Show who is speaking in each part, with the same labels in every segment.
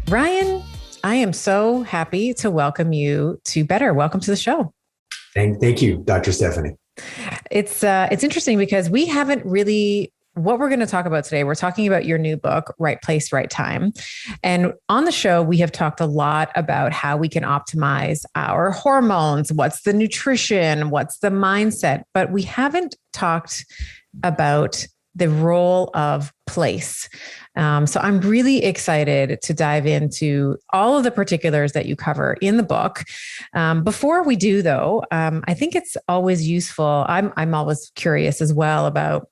Speaker 1: Ryan, I am so happy to welcome you to Better. Welcome to the show.
Speaker 2: Thank you, Dr. Stephanie.
Speaker 1: It's interesting because we haven't really what we're going to talk about today. We're talking about your new book, Right Place, Right Time. And on the show, we have talked a lot about how we can optimize our hormones, what's the nutrition, what's the mindset, but we haven't talked about the role of place. So I'm really excited to dive into all of the particulars that you cover in the book. Before we do, though, I think it's always useful. I'm always curious as well about,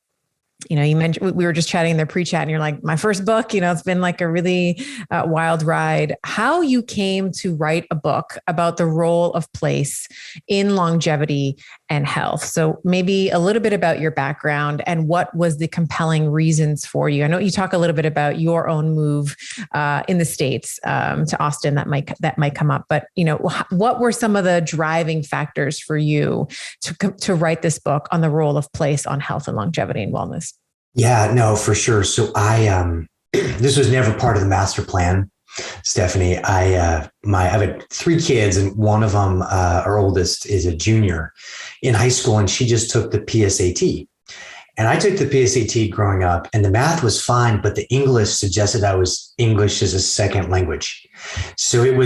Speaker 1: you mentioned, we were just chatting in the pre-chat and you're like, my first book, it's been like a really wild ride. How you came to write a book about the role of place in longevity and health. So maybe a little bit about your background and what was the compelling reasons for you. I know you talk a little bit about your own move in the States to Austin that might come up, but what were some of the driving factors for you to write this book on the role of place on health and longevity and wellness?
Speaker 2: Yeah, no, for sure. So this was never part of the master plan, Stephanie. I have 3 kids, and one of them, our oldest, is a junior in high school, and she just took the PSAT. And I took the PSAT growing up, and the math was fine, but the English suggested I was English as a second language. So this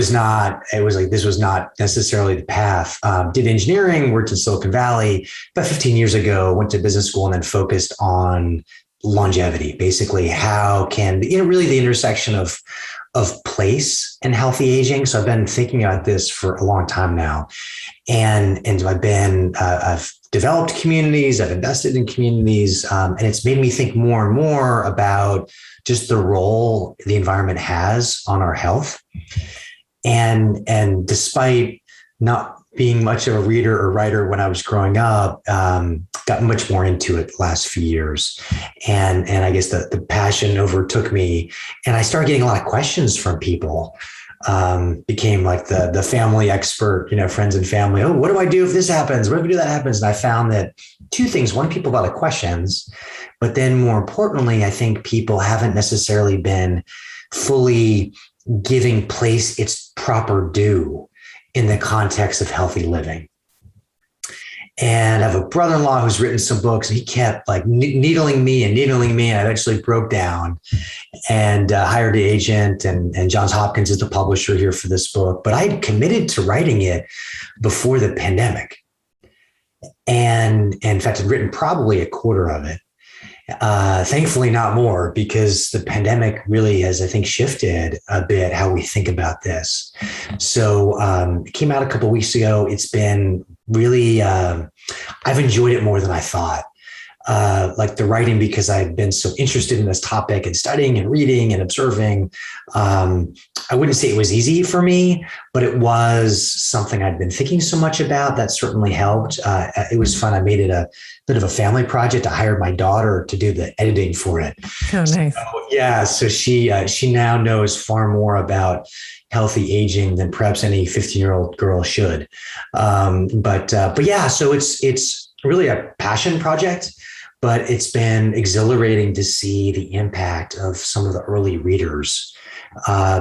Speaker 2: was not necessarily the path. Did engineering, worked in Silicon Valley about 15 years ago, went to business school, and then focused on longevity. Basically, how can, really the intersection of place and healthy aging. So I've been thinking about this for a long time now. And I've developed communities, I've invested in communities, and it's made me think more and more about just the role the environment has on our health. And despite not being much of a reader or writer when I was growing up, got much more into it the last few years. And I guess the passion overtook me, and I started getting a lot of questions from people. Became like the family expert, friends and family. Oh, what do I do if this happens? What do I do if that happens? And I found that 2 things. One, people got a lot of questions, but then more importantly, I think people haven't necessarily been fully giving place its proper due in the context of healthy living. And I have a brother-in-law who's written some books, and he kept like needling me. And I eventually broke down and hired an agent, and Johns Hopkins is the publisher here for this book. But I had committed to writing it before the pandemic. And in fact, I'd written probably a quarter of it. Thankfully, not more, because the pandemic really has, I think, shifted a bit how we think about this. So it came out a couple of weeks ago. It's been really, I've enjoyed it more than I thought. Like the writing, because I've been so interested in this topic and studying and reading and observing. I wouldn't say it was easy for me, but it was something I'd been thinking so much about. That certainly helped. It was fun. I made it a bit of a family project. I hired my daughter to do the editing for it.
Speaker 1: Oh, nice.
Speaker 2: So she now knows far more about healthy aging than perhaps any 15-year-old girl should. But yeah, so it's really a passion project. But it's been exhilarating to see the impact of some of the early readers,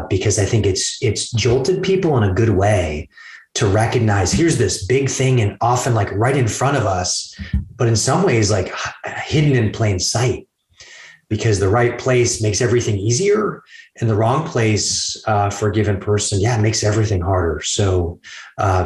Speaker 2: because I think it's jolted people in a good way to recognize here's this big thing, and often like right in front of us, but in some ways like hidden in plain sight, because the right place makes everything easier, and the wrong place for a given person, makes everything harder. So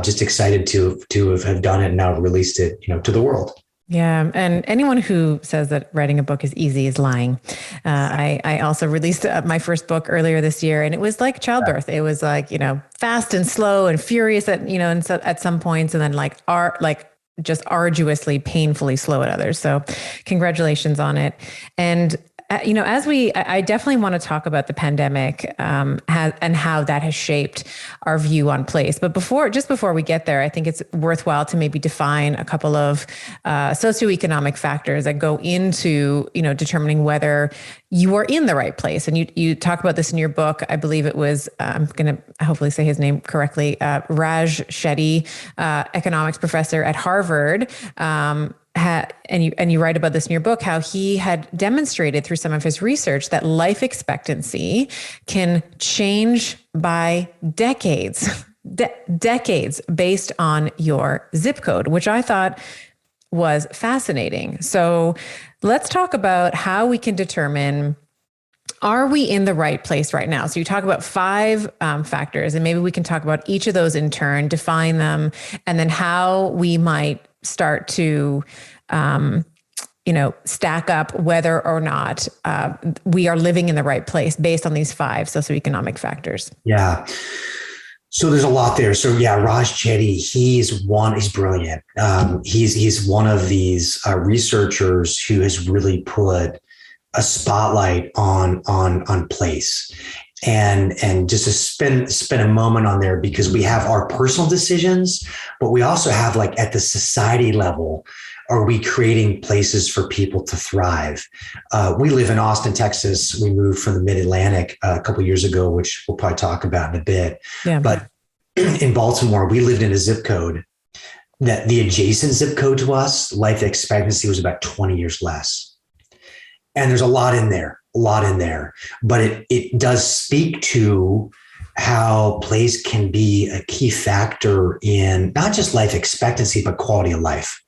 Speaker 2: just excited to have done it and now released it, to the world.
Speaker 1: Yeah. And anyone who says that writing a book is easy is lying. I also released my first book earlier this year, and it was like childbirth. It was like, fast and slow and furious at some points, and then just arduously, painfully slow at others. So congratulations on it. And I definitely want to talk about the pandemic and how that has shaped our view on place. But before we get there, I think it's worthwhile to maybe define a couple of socioeconomic factors that go into, determining whether you are in the right place. And you talk about this in your book. I believe it was, I'm going to hopefully say his name correctly, Raj Shetty, economics professor at Harvard, and you write about this in your book, how he had demonstrated through some of his research that life expectancy can change by decades, decades based on your zip code, which I thought was fascinating. So let's talk about how we can determine, are we in the right place right now? So you talk about five factors, and maybe we can talk about each of those in turn, define them, and then how we might start to, stack up whether or not we are living in the right place based on these five socioeconomic factors.
Speaker 2: Yeah. So there's a lot there. So yeah, Raj Chetty, he's brilliant. He's one of these researchers who has really put a spotlight on place, and just to spend a moment on there, because we have our personal decisions, but we also have, like, at the society level, are we creating places for people to thrive? We live in Austin, Texas. We moved from the Mid-Atlantic a couple of years ago, which we'll probably talk about in a bit.
Speaker 1: Yeah.
Speaker 2: But in Baltimore, we lived in a zip code that the adjacent zip code to us, life expectancy was about 20 years less. And there's a lot in there. But it does speak to how place can be a key factor in not just life expectancy, but quality of life.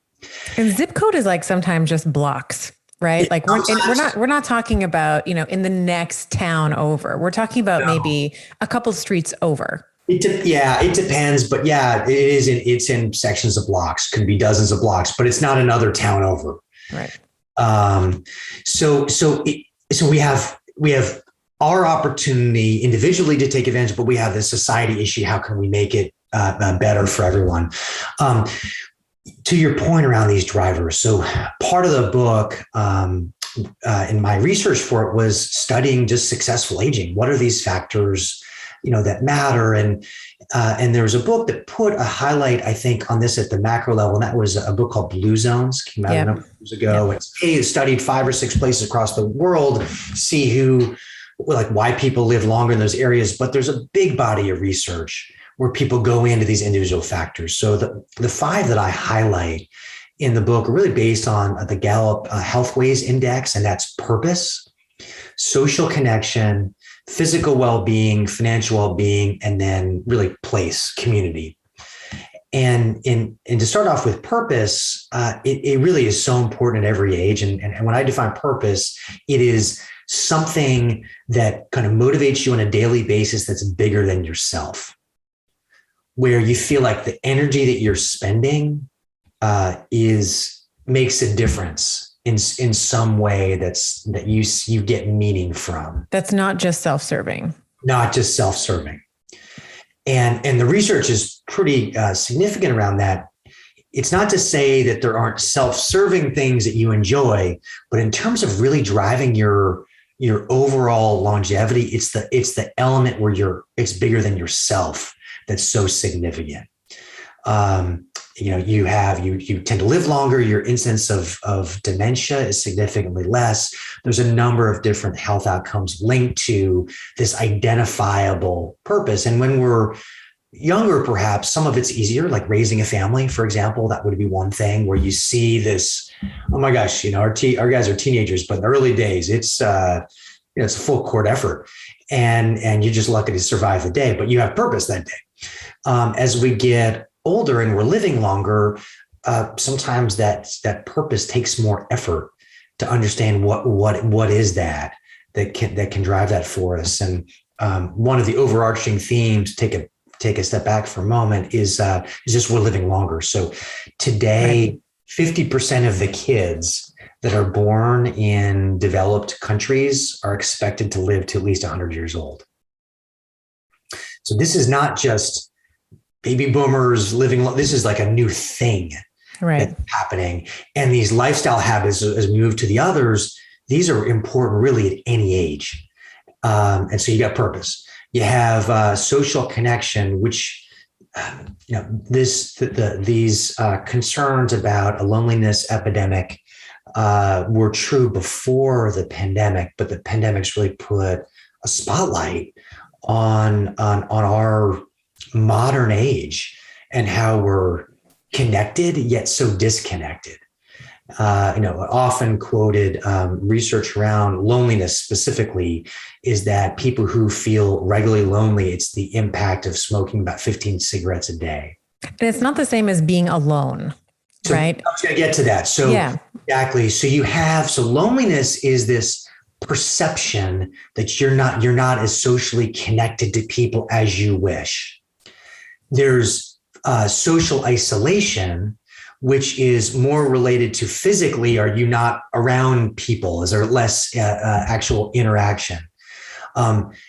Speaker 1: And zip code is like sometimes just blocks, right? Like we're not talking about, in the next town over. We're talking about maybe a couple streets over.
Speaker 2: It depends, but yeah, it's in sections of blocks, could be dozens of blocks, but it's not another town over.
Speaker 1: Right.
Speaker 2: So we have our opportunity individually to take advantage, but we have this society issue. How can we make it better for everyone? To your point around these drivers. So part of the book, in my research for it, was studying just successful aging. What are these factors, that matter? And there was a book that put a highlight, I think, on this at the macro level. And that was a book called Blue Zones, came out a number of years ago. It studied 5 or 6 places across the world, see why people live longer in those areas. But there's a big body of research where people go into these individual factors. So the 5 that I highlight in the book are really based on the Gallup Healthways Index, and that's purpose, social connection, physical well-being, financial well-being, and then really place, community. And to start off with purpose, it really is so important at every age. And when I define purpose, it is something that kind of motivates you on a daily basis that's bigger than yourself, where you feel like the energy that you're spending makes a difference in some way that you get meaning from.
Speaker 1: That's not just self-serving.
Speaker 2: Not just self-serving. And the research is pretty significant around that. It's not to say that there aren't self-serving things that you enjoy, but in terms of really driving your overall longevity, it's the element where it's bigger than yourself that's so significant. You tend to live longer. Your incidence of dementia is significantly less. There's a number of different health outcomes linked to this identifiable purpose. And when we're younger, perhaps some of it's easier, like raising a family, for example. That would be one thing where you see this, oh my gosh, our guys are teenagers, but in the early days, it's a full court effort. And you're just lucky to survive the day, but you have purpose that day. As we get older and we're living longer, sometimes that purpose takes more effort to understand what is that can drive that for us. And one of the overarching themes, take a step back for a moment, is just we're living longer. So today, 50% of the kids that are born in developed countries are expected to live to at least 100 years old. So this is not just baby boomers living. This is like a new thing that's happening. And these lifestyle habits, as we move to the others, these are important really at any age. And so you got purpose. You have social connection, which these concerns about a loneliness epidemic were true before the pandemic, but the pandemic's really put a spotlight on our modern age and how we're connected yet so disconnected. often quoted research around loneliness specifically is that people who feel regularly lonely, it's the impact of smoking about 15 cigarettes a day.
Speaker 1: And it's not the same as being alone, right?
Speaker 2: I was going to get to that. So
Speaker 1: yeah.
Speaker 2: Exactly. So loneliness is this perception that you're not as socially connected to people as you wish. There's social isolation, which is more related to physically, are you not around people? Is there less actual interaction?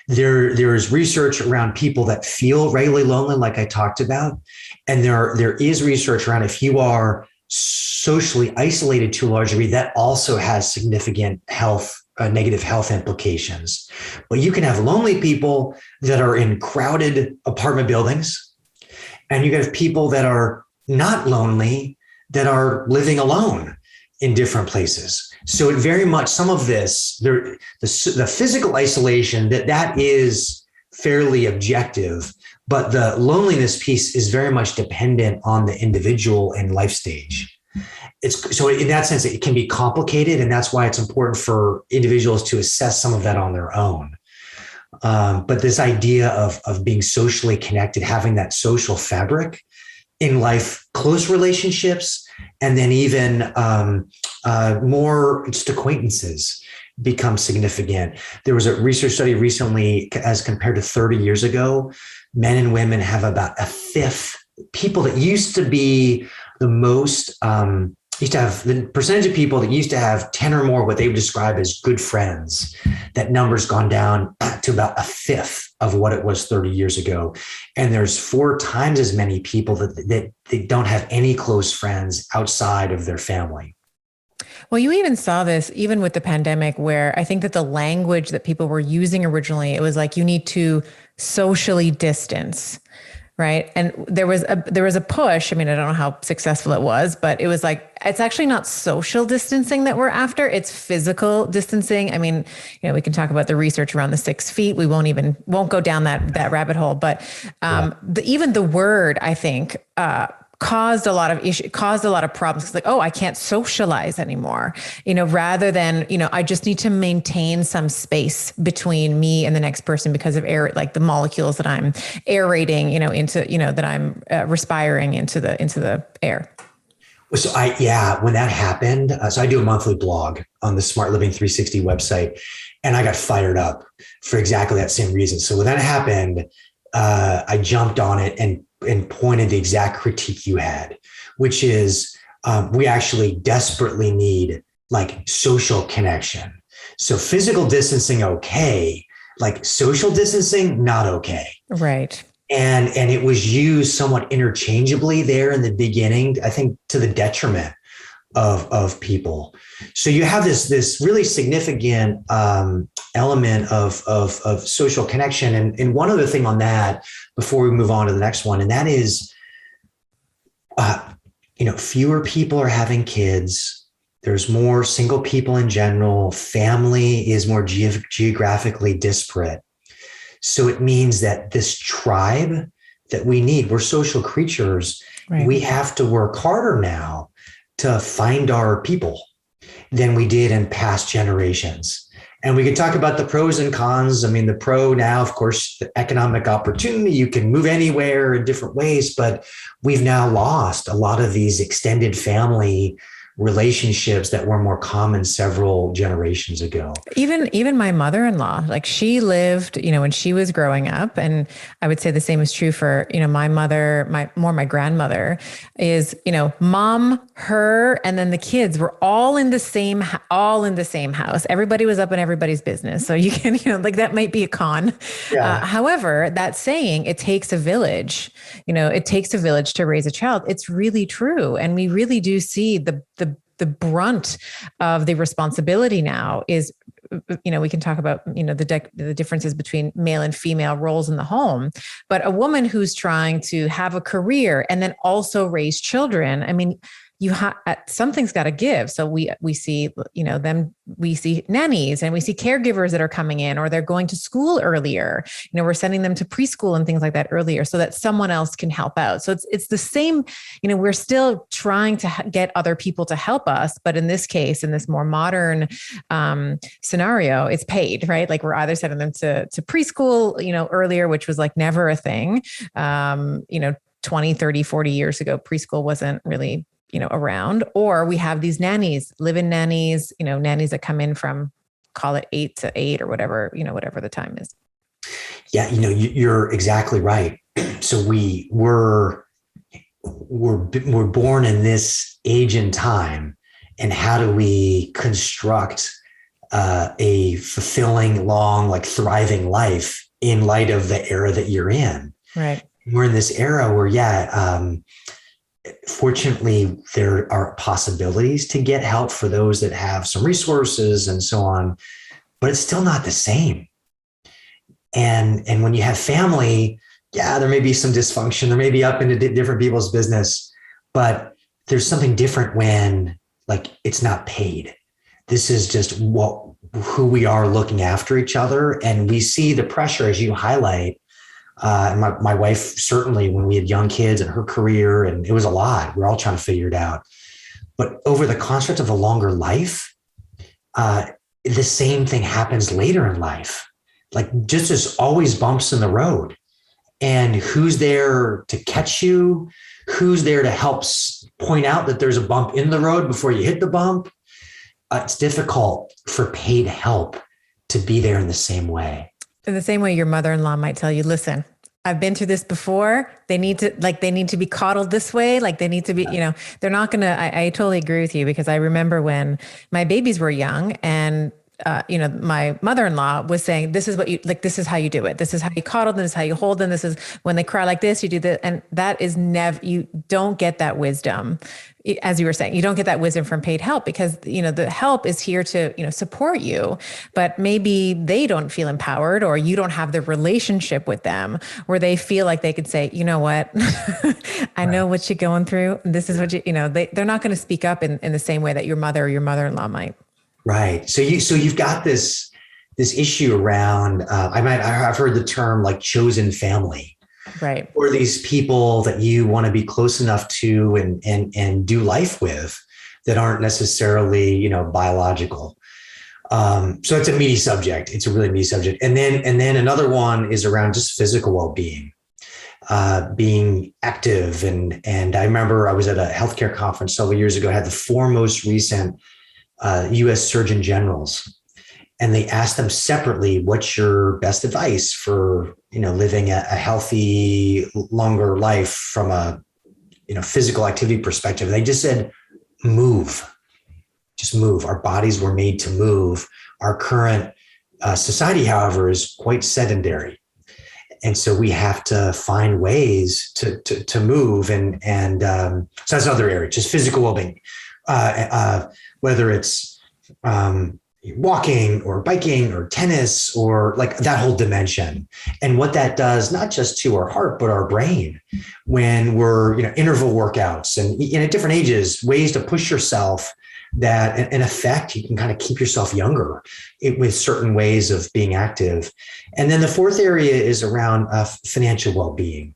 Speaker 2: There is research around people that feel regularly lonely, like I talked about. And there is research around if you are socially isolated to a large degree, that also has significant negative health implications. But you can have lonely people that are in crowded apartment buildings, and you can have people that are not lonely that are living alone in different places. So it very much, some of this, the physical isolation, that is fairly objective, but the loneliness piece is very much dependent on the individual and life stage. So in that sense, it can be complicated, and that's why it's important for individuals to assess some of that on their own. But this idea of being socially connected, having that social fabric in life, close relationships, and then even more just acquaintances become significant. There was a research study recently, as compared to 30 years ago, men and women have about a fifth. People that used to be the most, used to have the percentage of people that used to have 10 or more what they would describe as good friends, that number's gone down to about a fifth of what it was 30 years ago. And there's 4 times as many people that they don't have any close friends outside of their family.
Speaker 1: Well, you even saw this even with the pandemic, where I think that the language that people were using originally, it was like, you need to socially distance. Right. And there was a push. I mean, I don't know how successful it was, but it was like, it's actually not social distancing that we're after. It's physical distancing. I mean, we can talk about the research around the 6 feet. We won't go down that rabbit hole, but even the word, I think, caused a lot of problems. It's like, oh, I can't socialize anymore, rather than, I just need to maintain some space between me and the next person because of air, like the molecules that I'm aerating, into, that I'm respiring into the air.
Speaker 2: So when that happened, so I do a monthly blog on the Smart Living 360 website, and I got fired up for exactly that same reason. So when that happened, I jumped on it and pointed the exact critique you had, which is we actually desperately need like social connection. So physical distancing, okay, like social distancing, not okay.
Speaker 1: Right.
Speaker 2: And it was used somewhat interchangeably there in the beginning, I think, to the detriment of people. So you have this really significant element of social connection. And one other thing on that before we move on to the next one, and that is, fewer people are having kids. There's more single people in general. Family is more geographically disparate. So it means that this tribe that we need, we're social creatures. Right. We have to work harder now to find our people than we did in past generations. And we could talk about the pros and cons. I mean, the pro now, of course, the economic opportunity, you can move anywhere in different ways, but we've now lost a lot of these extended family relationships that were more common several generations ago.
Speaker 1: Even my mother-in-law, like she lived, when she was growing up, and I would say the same is true for, my mother, my grandmother is, mom, her, and then the kids were all in the same house. Everybody was up in everybody's business. So you can, like that might be a con. Yeah. However, that saying, it takes a village, it takes a village to raise a child. It's really true. And we really do see the brunt of the responsibility now is, we can talk about, the differences between male and female roles in the home, but a woman who's trying to have a career and then also raise children. I mean, something's got to give. So we see, we see nannies and we see caregivers that are coming in, or they're going to school earlier. We're sending them to preschool and things like that earlier so that someone else can help out. So it's the same, we're still trying to get other people to help us. But in this case, in this more modern scenario, it's paid, right? Like we're either sending them to preschool, earlier, which was like never a thing. 20, 30, 40 years ago, preschool wasn't really, around, or we have these nannies, live-in nannies, nannies that come in from, call it 8 to 8 or whatever, whatever the time is.
Speaker 2: Yeah. You're exactly right. So we're born in this age and time, and how do we construct a fulfilling, long, like thriving life in light of the era that you're in?
Speaker 1: Right.
Speaker 2: We're in this era where, fortunately, there are possibilities to get help for those that have some resources and so on, but it's still not the same. And when you have family, there may be some dysfunction, there may be up into different people's business, but there's something different when like it's not paid. This is just who we are looking after each other. And we see the pressure, as you highlight. My wife, certainly when we had young kids and her career, and it was a lot, we're all trying to figure it out. But over the construct of a longer life, the same thing happens later in life. Like just as always bumps in the road, and who's there to catch you? Who's there to help point out that there's a bump in the road before you hit the bump? It's difficult for paid help to be there in the same way.
Speaker 1: In the same way your mother-in-law might tell you, listen, I've been through this before. They need to be coddled this way. Like they need to be, they're not going to, I totally agree with you, because I remember when my babies were young and my mother-in-law was saying, this is what you like, this is how you do it. This is how you coddle them. This is how you hold them. This is when they cry like this, you do this. And that is never, you don't get that wisdom. As you were saying, you don't get that wisdom from paid help, because, the help is here to, support you, but maybe they don't feel empowered, or you don't have the relationship with them where they feel like they could say, you know what, I know what you're going through. This is what they're not going to speak up in the same way that your mother or your mother-in-law might.
Speaker 2: Right. So you've got this issue around, I've heard the term like chosen family.
Speaker 1: Right.
Speaker 2: Or these people that you want to be close enough to and do life with that aren't necessarily, biological. So it's a meaty subject. It's a really meaty subject. And then another one is around just physical well-being, being active. And I remember I was at a healthcare conference several years ago, had the four most recent U.S. Surgeon Generals. And they asked them separately, what's your best advice for, living a healthy, longer life from a, physical activity perspective? And they just said, move, just move. Our bodies were made to move. Our current society, however, is quite sedentary. And so we have to find ways to move. And so that's another area, just physical well-being, whether it's, walking or biking or tennis or like that whole dimension, and what that does, not just to our heart, but our brain when we're, interval workouts and at different ages, ways to push yourself that in effect, you can kind of keep yourself younger with certain ways of being active. And then the fourth area is around financial well-being.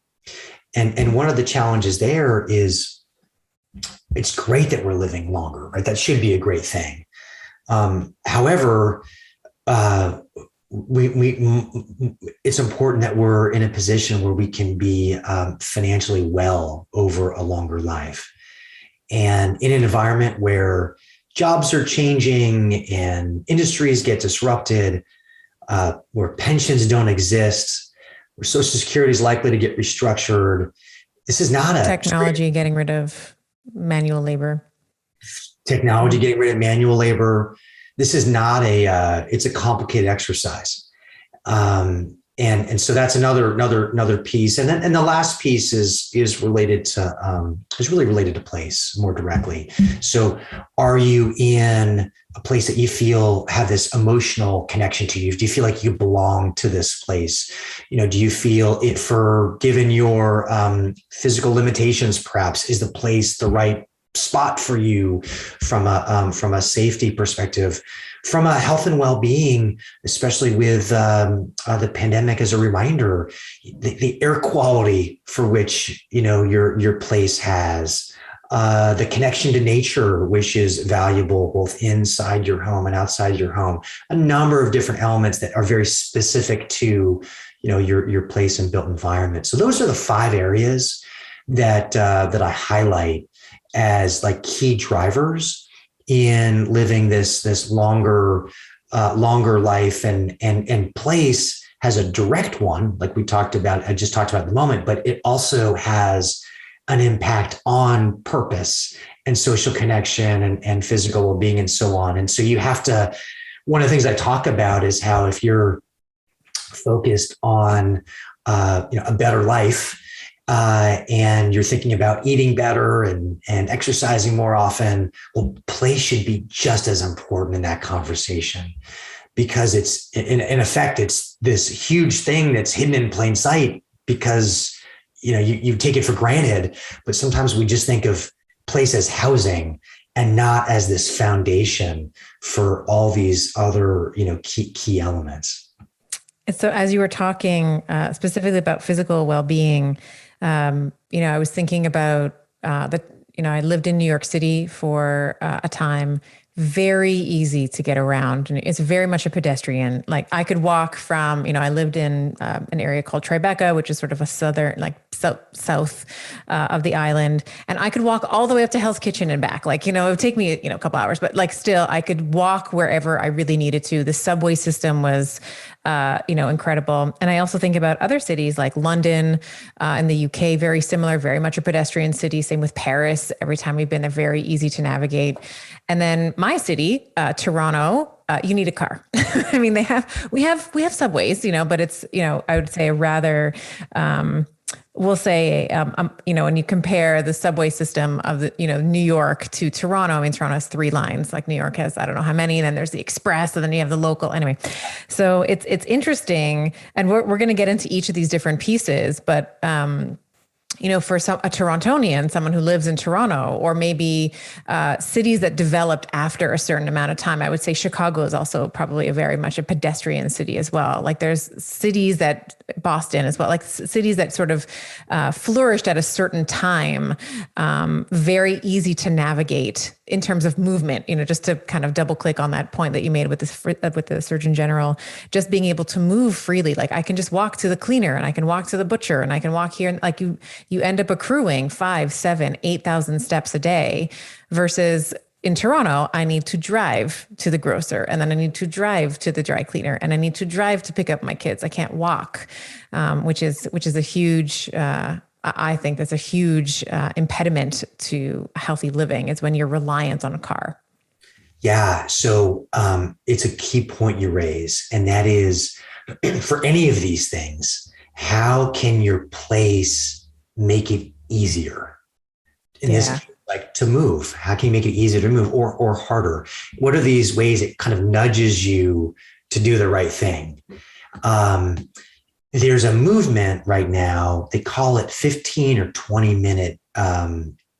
Speaker 2: And one of the challenges there is it's great that we're living longer, right? That should be a great thing. However, it's important that we're in a position where we can be financially well over a longer life. And in an environment where jobs are changing and industries get disrupted, where pensions don't exist, where Social Security is likely to get restructured, this is not a
Speaker 1: technology getting rid of manual labor.
Speaker 2: Technology getting rid of manual labor. This is not it's a complicated exercise. And so that's another piece. And then the last piece is related to, is really related to place more directly. So are you in a place that you feel have this emotional connection to you? Do you feel like you belong to this place? Do you feel it, for given your physical limitations, perhaps, is the place the right spot for you from a safety perspective, from a health and well-being, especially with the pandemic as a reminder, the air quality for which, your place has, the connection to nature, which is valuable both inside your home and outside your home, a number of different elements that are very specific to, your place and built environment. So those are the 5 areas that I highlight as like key drivers in living this longer life, and place has a direct one, like I just talked about at the moment, but it also has an impact on purpose and social connection and physical well-being and so on. And so one of the things I talk about is how if you're focused on a better life, and you're thinking about eating better and exercising more often, well, place should be just as important in that conversation, because it's in effect, it's this huge thing that's hidden in plain sight because, you take it for granted, but sometimes we just think of place as housing and not as this foundation for all these other, key elements.
Speaker 1: And so as you were talking specifically about physical well-being, I was thinking about I lived in New York City for a time, very easy to get around. And it's very much a pedestrian. Like I could walk from, I lived in an area called Tribeca, which is sort of a southern, south of the island. And I could walk all the way up to Hell's Kitchen and back. It would take me, a couple hours, but still I could walk wherever I really needed to. The subway system was, incredible. And I also think about other cities like London in the UK, very similar, very much a pedestrian city. Same with Paris. Every time we've been there, very easy to navigate. And then my city, Toronto, you need a car. I mean, we have subways, but it's, I would say a rather, we'll say, when you compare the subway system of the, New York to Toronto, I mean, Toronto has 3 lines, like New York has, I don't know how many, and then there's the express, and then you have the local. Anyway, so it's interesting. And we're going to get into each of these different pieces, but, for a Torontonian, someone who lives in Toronto, or maybe cities that developed after a certain amount of time, I would say Chicago is also probably very much a pedestrian city as well. Like there's cities Boston as well, like cities that sort of flourished at a certain time, very easy to navigate in terms of movement, just to kind of double click on that point that you made with the Surgeon General, just being able to move freely. Like I can just walk to the cleaner, and I can walk to the butcher, and I can walk here, and like you end up accruing 5, 7, 8,000 steps a day, versus in Toronto, I need to drive to the grocer, and then I need to drive to the dry cleaner, and I need to drive to pick up my kids. I can't walk, which is a huge, I think that's a huge impediment to healthy living, is when you're reliant on a car.
Speaker 2: Yeah. So it's a key point you raise, and that is for any of these things, how can your place make it easier? In this case, like to move, how can you make it easier to move, or harder? What are these ways it kind of nudges you to do the right thing? There's a movement right now, they call it 15 or 20 minute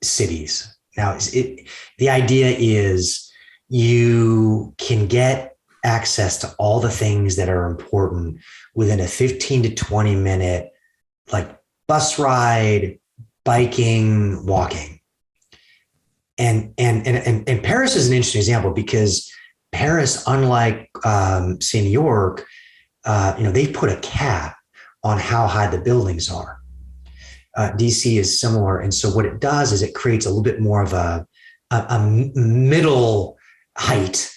Speaker 2: cities. Now, the idea is you can get access to all the things that are important within a 15 to 20 minute, like bus ride, biking, walking. And Paris is an interesting example, because Paris, unlike say New York, they've put a cap on how high the buildings are. DC is similar. And so what it does is it creates a little bit more of a middle height.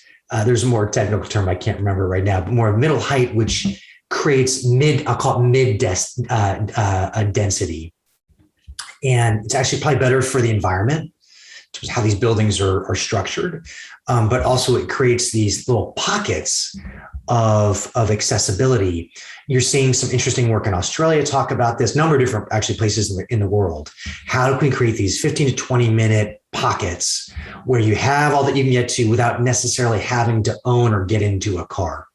Speaker 2: There's a more technical term I can't remember right now, but more middle height, which creates I'll call it mid density. And it's actually probably better for the environment, how these buildings are structured. But also it creates these little pockets of accessibility. You're seeing some interesting work in Australia talk about this, number of different actually places in the world. How can we create these 15 to 20 minute pockets where you have all that you can get to without necessarily having to own or get into a car?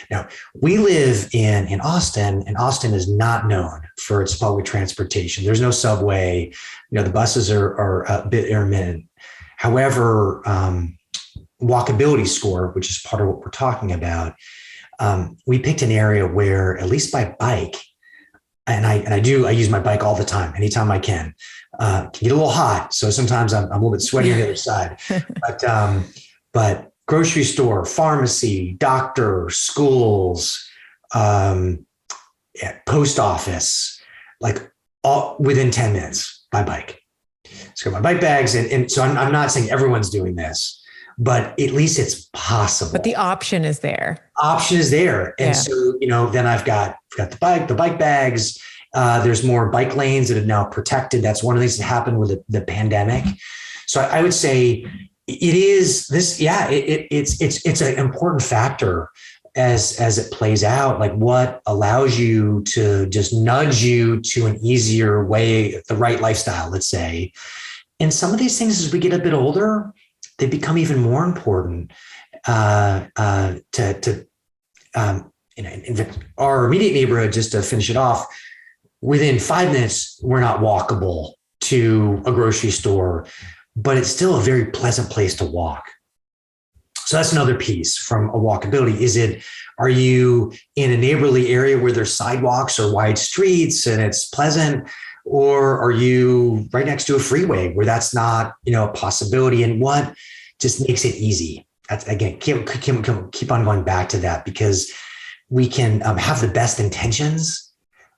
Speaker 2: Now, we live in Austin, and Austin is not known for its public transportation. There's no subway. The buses are a bit intermittent. However, walkability score, which is part of what we're talking about, we picked an area where, at least by bike, and I use my bike all the time, anytime I can get a little hot. So sometimes I'm a little bit sweaty on the other side, but grocery store, pharmacy, doctor, schools, post office, like all within 10 minutes by bike. So my bike bags. And so I'm not saying everyone's doing this, but at least it's possible.
Speaker 1: But the option is there.
Speaker 2: Option is there. And so, then I've got the bike bags. There's more bike lanes that have now protected. That's one of the things that happened with the pandemic. So I would say it is this. Yeah, it's an important factor as it plays out. Like, what allows you to just nudge you to an easier way, the right lifestyle, let's say. And some of these things, as we get a bit older, they become even more important in our immediate neighborhood. Just to finish it off, within 5 minutes, we're not walkable to a grocery store, but it's still a very pleasant place to walk. So that's another piece from a walkability. Are you in a neighborly area where there's sidewalks or wide streets and it's pleasant? Or are you right next to a freeway where that's not, a possibility? And what just makes it easy? That's, again, keep on going back to that, because we can have the best intentions,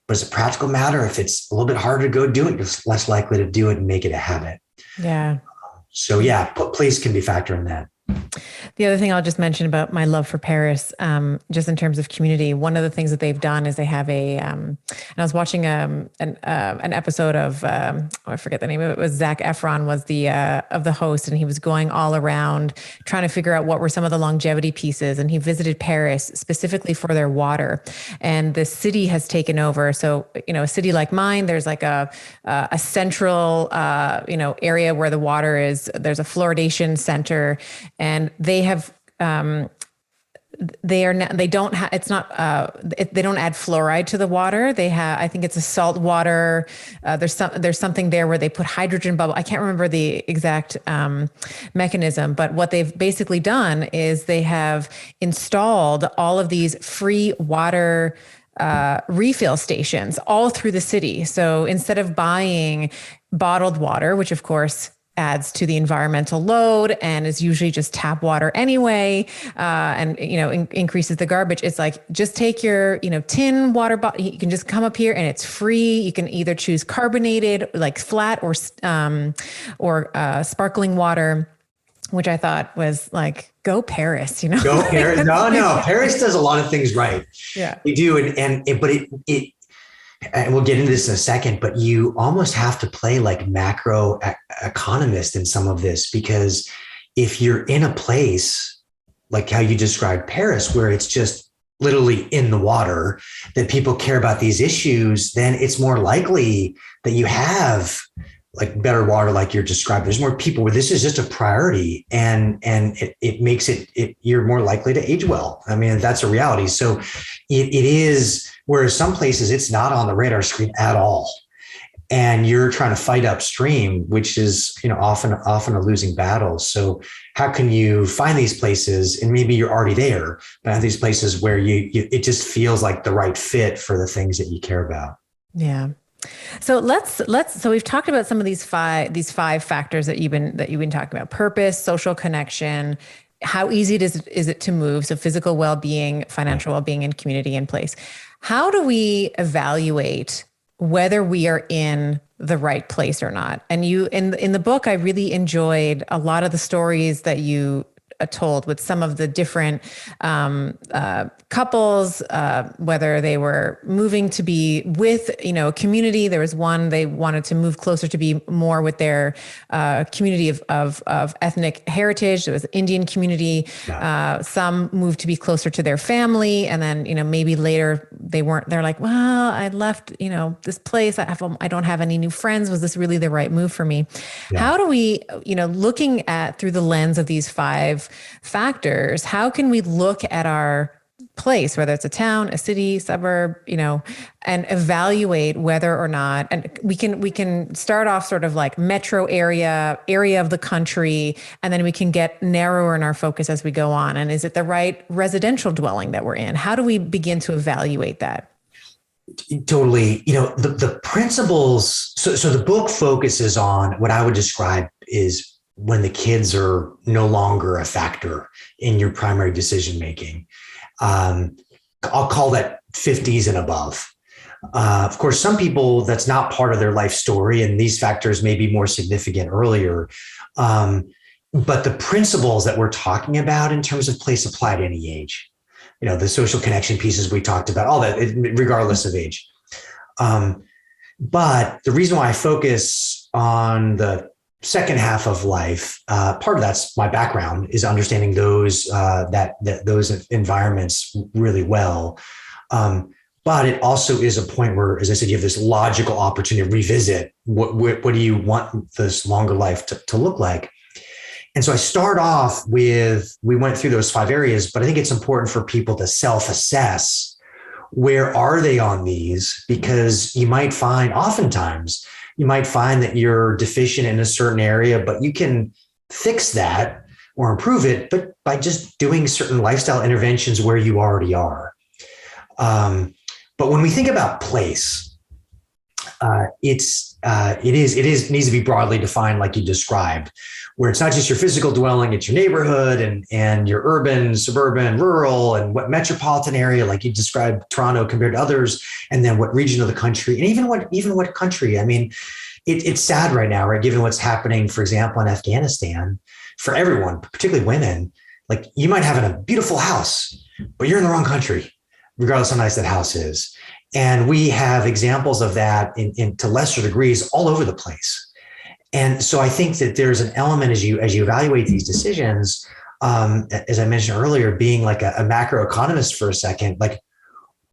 Speaker 2: but as a practical matter, if it's a little bit harder to go do it, you're less likely to do it and make it a habit.
Speaker 1: Yeah.
Speaker 2: So place can be a factor in that.
Speaker 1: The other thing I'll just mention about my love for Paris, just in terms of community, one of the things that they've done is they have and I was watching an episode of, I forget the name of it, was Zac Efron was of the host, and he was going all around trying to figure out what were some of the longevity pieces. And he visited Paris specifically for their water, and the city has taken over. So, a city like mine, there's like a central, area where the water is, there's a fluoridation center, and they have, they don't add fluoride to the water. They have, I think it's a salt water. There's something there where they put hydrogen bubble. I can't remember the exact mechanism, but what they've basically done is they have installed all of these free water refill stations all through the city. So instead of buying bottled water, which of course adds to the environmental load and is usually just tap water anyway, and increases the garbage. It's like, just take your tin water bottle. You can just come up here and it's free. You can either choose carbonated, like flat, or sparkling water, which I thought was like, go Paris.
Speaker 2: Go Paris. No, Paris does a lot of things right.
Speaker 1: Yeah,
Speaker 2: we do, but it. And we'll get into this in a second, but you almost have to play like macro economist in some of this, because if you're in a place like how you described Paris, where it's just literally in the water, that people care about these issues, then it's more likely that you have like better water, like you're describing. There's more people where this is just a priority, and it makes it you're more likely to age well. I mean, that's a reality. So it is. Whereas some places it's not on the radar screen at all, and you're trying to fight upstream, which is often a losing battle. So how can you find these places, and maybe you're already there, but have these places where it just feels like the right fit for the things that you care about?
Speaker 1: Yeah. So so we've talked about some of these five factors that you've been talking about: purpose, social connection, how easy is it to move, so physical well-being, financial well-being, and community in place. How do we evaluate whether we are in the right place or not? And in the book, I really enjoyed a lot of the stories that you told with some of the different couples, whether they were moving to be with, a community. There was one, they wanted to move closer to be more with their community of ethnic heritage. There was an Indian community. Yeah. Some moved to be closer to their family. And then, maybe later they're like, well, I left, this place. I don't have any new friends. Was this really the right move for me? Yeah. How do we, looking at through the lens of these five factors, how can we look at our place, whether it's a town, a city, suburb, and evaluate whether or not, and we can start off sort of like metro area of the country, and then we can get narrower in our focus as we go on. And is it the right residential dwelling that we're in? How do we begin to evaluate that?
Speaker 2: Totally. The principles. So the book focuses on what I would describe is when the kids are no longer a factor in your primary decision making. I'll call that 50s and above. Of course, some people, that's not part of their life story, and these factors may be more significant earlier. But the principles that we're talking about in terms of place apply to any age. The social connection pieces we talked about, all that, regardless of age. But the reason why I focus on the second half of life, part of that's my background, is understanding those those environments really well. But it also is a point where, as I said, you have this logical opportunity to revisit what do you want this longer life to look like. And so I start off with, we went through those 5 areas, but I think it's important for people to self-assess, where are they on these? Because oftentimes you might find that you're deficient in a certain area, but you can fix that or improve it, but by just doing certain lifestyle interventions where you already are. But when we think about place, it needs to be broadly defined, like you described, where it's not just your physical dwelling, it's your neighborhood and your urban, suburban, rural, and what metropolitan area, like you described Toronto compared to others, and then what region of the country, and even what country. I mean, it's sad right now, right? Given what's happening, for example, in Afghanistan, for everyone, particularly women, like you might have a beautiful house, but you're in the wrong country, regardless of how nice that house is. And we have examples of that in to lesser degrees all over the place. And so I think that there's an element as you evaluate these decisions, as I mentioned earlier, being like a macroeconomist for a second, like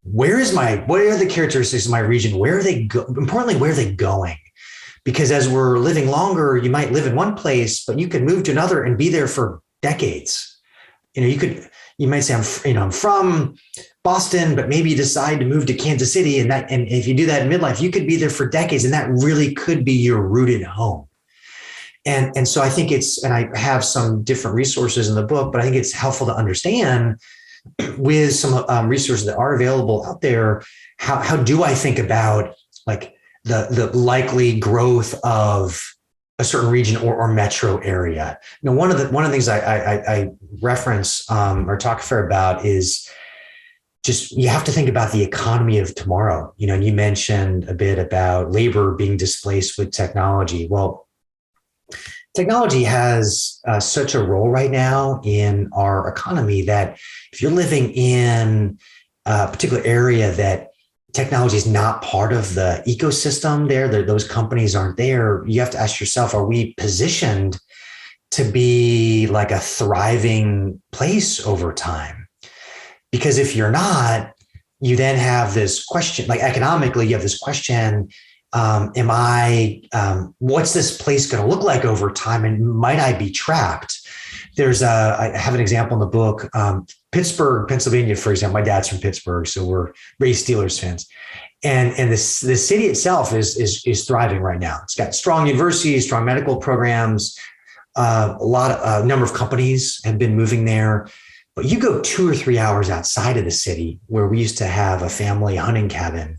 Speaker 2: what are the characteristics of my region? Where are they importantly, where are they going? Because as we're living longer, you might live in one place, but you could move to another and be there for decades. You might say, I'm from Boston, but maybe you decide to move to Kansas City. And if you do that in midlife, you could be there for decades, and that really could be your rooted home. And so I think and I have some different resources in the book, but I think it's helpful to understand with some resources that are available out there, how do I think about like the likely growth of a certain region or metro area. One of the things I reference or talk a fair about is just, you have to think about the economy of tomorrow. And you mentioned a bit about labor being displaced with technology. Well, technology has such a role right now in our economy that if you're living in a particular area that technology is not part of the ecosystem there, those companies aren't there, you have to ask yourself, are we positioned to be like a thriving place over time? Because if you're not, you then have this question, like economically, you have this question, what's this place going to look like over time? And might I be trapped? I have an example in the book, Pittsburgh, Pennsylvania, for example. My dad's from Pittsburgh, so we're raised Steelers fans. And the city itself is thriving right now. It's got strong universities, strong medical programs. A number of companies have been moving there. But you go 2 or 3 hours outside of the city, where we used to have a family hunting cabin,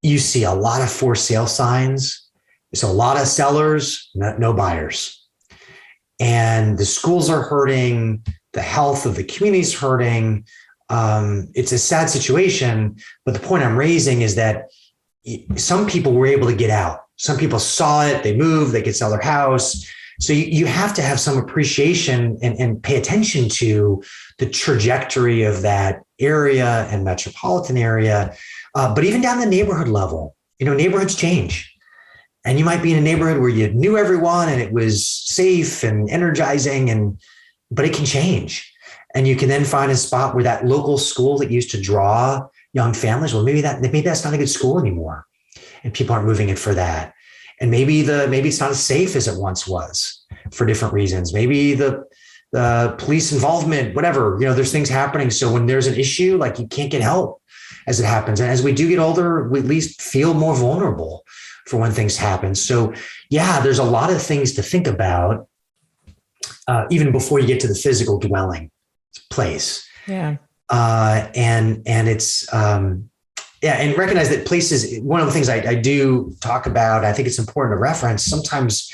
Speaker 2: you see a lot of for sale signs. So a lot of sellers, no buyers. And the schools are hurting. The health of the community is hurting. It's a sad situation. But the point I'm raising is that some people were able to get out. Some people saw it. They moved. They could sell their house. So you have to have some appreciation and pay attention to the trajectory of that area and metropolitan area. But even down the neighborhood level, neighborhoods change. And you might be in a neighborhood where you knew everyone and it was safe and energizing, but it can change. And you can then find a spot where that local school that used to draw young families, well, maybe that's not a good school anymore, and people aren't moving it for that. And maybe it's not as safe as it once was for different reasons. Maybe the police involvement, whatever, there's things happening. So when there's an issue, like, you can't get help as it happens. And as we do get older, we at least feel more vulnerable for when things happen. So yeah, there's a lot of things to think about, even before you get to the physical dwelling place.
Speaker 1: Yeah.
Speaker 2: And it's, and recognize that places, one of the things I do talk about, I think it's important to reference, sometimes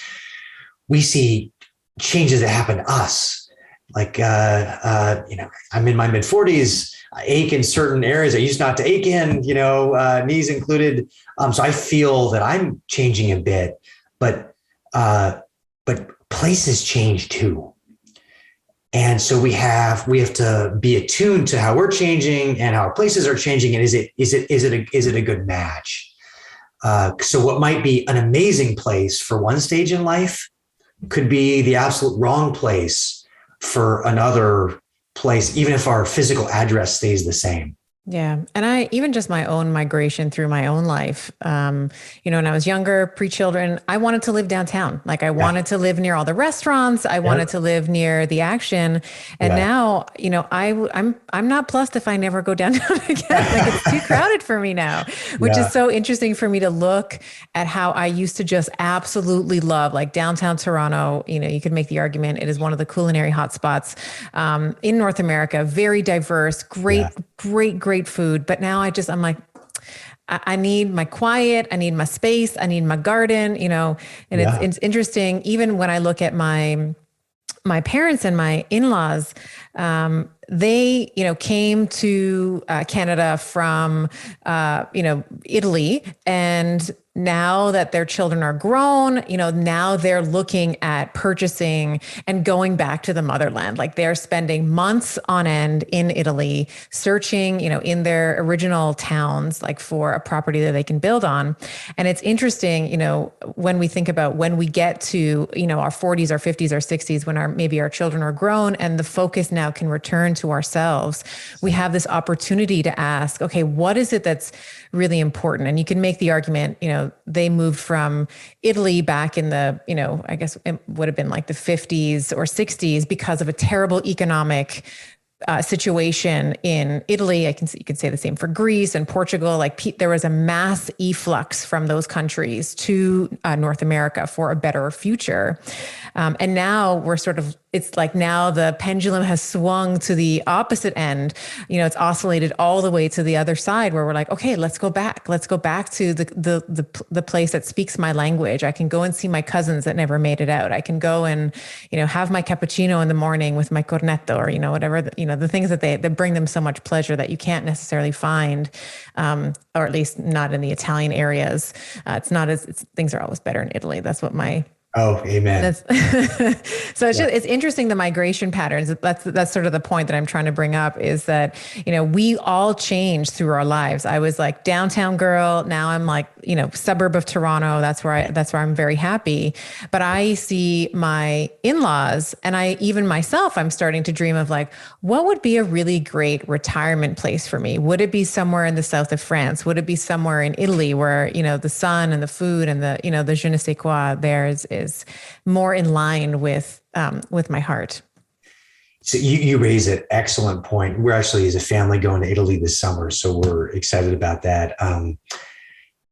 Speaker 2: we see changes that happen to us. Like, I'm in my mid 40s, I ache in certain areas I used not to ache in, knees included. So I feel that I'm changing a bit, but places change too. And so we have to be attuned to how we're changing and how our places are changing. And is it a good match? So what might be an amazing place for one stage in life could be the absolute wrong place for another place, even if our physical address stays the same.
Speaker 1: Yeah. And I, even just my own migration through my own life, when I was younger, pre-children, I wanted to live downtown. Like, I wanted to live near all the restaurants. I wanted to live near the action. And now, I'm not plussed if I never go downtown again. Like, it's too crowded for me now, which is so interesting for me to look at how I used to just absolutely love, like, downtown Toronto. You could make the argument it is one of the culinary hotspots in North America, very diverse, great food. But now I'm like, I need my quiet. I need my space. I need my garden, and it's interesting. Even when I look at my parents and my in-laws, they, came to Canada from, Italy. And now that their children are grown, now they're looking at purchasing and going back to the motherland. Like, they're spending months on end in Italy, searching, in their original towns, like, for a property that they can build on. And it's interesting, when we think about when we get to, our 40s, our 50s, our 60s, when maybe our children are grown and the focus now can return to ourselves, we have this opportunity to ask, okay, what is it that's really important? And you can make the argument, they moved from Italy back in the, I guess it would have been like the 50s or 60s because of a terrible economic situation in Italy. You can say the same for Greece and Portugal. Like, there was a mass efflux from those countries to North America for a better future. And now we're it's like, now the pendulum has swung to the opposite end. It's oscillated all the way to the other side, where we're like, okay, let's go back. Let's go back to the place that speaks my language. I can go and see my cousins that never made it out. I can go and, have my cappuccino in the morning with my cornetto, or, whatever, the things that bring them so much pleasure that you can't necessarily find, or at least not in the Italian areas. Things are always better in Italy. That's what my
Speaker 2: Oh, amen.
Speaker 1: So it's interesting, the migration patterns. That's sort of the point that I'm trying to bring up, is that, we all change through our lives. I was like downtown girl. Now I'm like, suburb of Toronto. That's where I'm very happy. But I see my in-laws, and even myself, I'm starting to dream of, like, what would be a really great retirement place for me? Would it be somewhere in the south of France? Would it be somewhere in Italy where, the sun and the food and the je ne sais quoi there is more in line with my heart?
Speaker 2: So you raise an excellent point. We're actually, as a family, going to Italy this summer, so we're excited about that.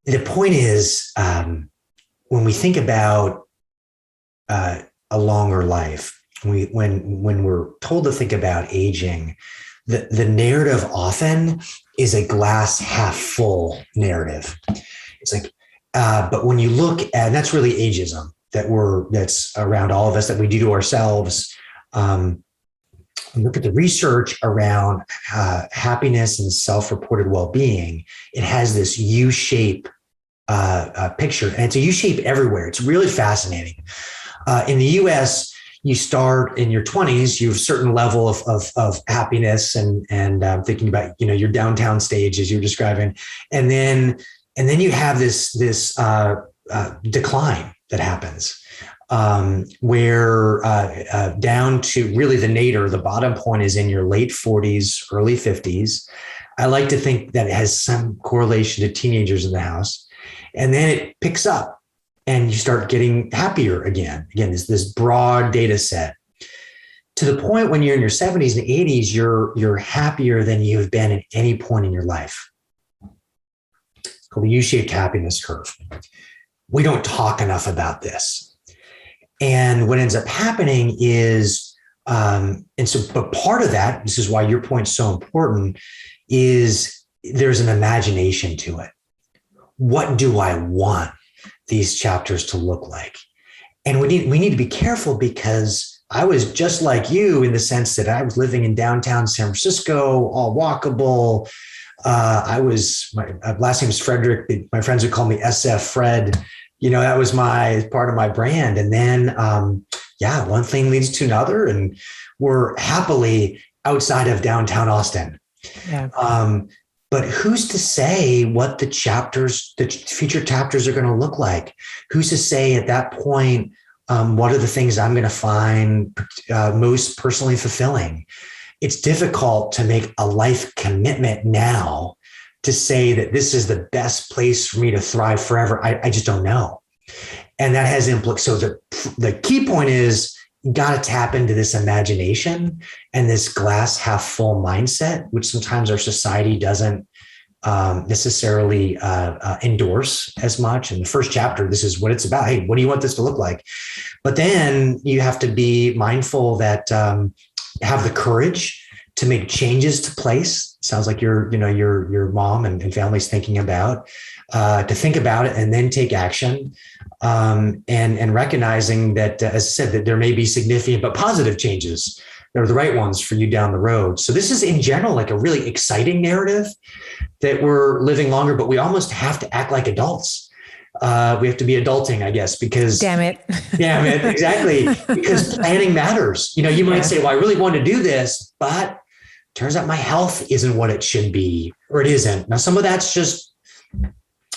Speaker 2: The point is, when we think about a longer life, when we're told to think about aging, the narrative often is a glass half full narrative. It's like, but when you look at, and that's really ageism that's around all of us, that we do to ourselves. Look at the research around happiness and self-reported well-being. It has this U-shape picture, and it's a U-shape everywhere. It's really fascinating. In the US, you start in your 20s, you have a certain level of happiness and thinking about, your downtown stage, as you're describing. And then you have this decline that happens, where down to really the nadir, the bottom point is in your late 40s, early 50s. I like to think that it has some correlation to teenagers in the house. And then it picks up and you start getting happier again. Again, this broad data set. to the point when you're in your 70s and 80s, you're happier than you've been at any point in your life. It's called the U-shaped happiness curve. We don't talk enough about this. And what ends up happening is, but part of that, this is why your point's so important, is there's an imagination to it. What do I want these chapters to look like? And we need to be careful, because I was just like you in the sense that I was living in downtown San Francisco, all walkable. My last name is Frederick. My friends would call me SF Fred. That was part of my brand. And then, one thing leads to another, and we're happily outside of downtown Austin.
Speaker 1: Yeah.
Speaker 2: But who's to say what the future chapters are going to look like? Who's to say at that point, what are the things I'm going to find most personally fulfilling? It's difficult to make a life commitment now to say that this is the best place for me to thrive forever. I just don't know. And that has implications. So the key point is, you got to tap into this imagination and this glass half full mindset, which sometimes our society doesn't necessarily endorse as much. In the first chapter, this is what it's about. Hey, what do you want this to look like? But then you have to be mindful that have the courage to make changes to place. Sounds like your mom and family's thinking about, to think about it and then take action. And recognizing that, as I said, that there may be significant but positive changes that are the right ones for you down the road. So this is in general like a really exciting narrative that we're living longer, but we almost have to act like adults. We have to be adulting, I guess, because damn it, exactly. Because planning matters. You might say, well, I really want to do this, but turns out my health isn't what it should be, or it isn't. Now, some of that's just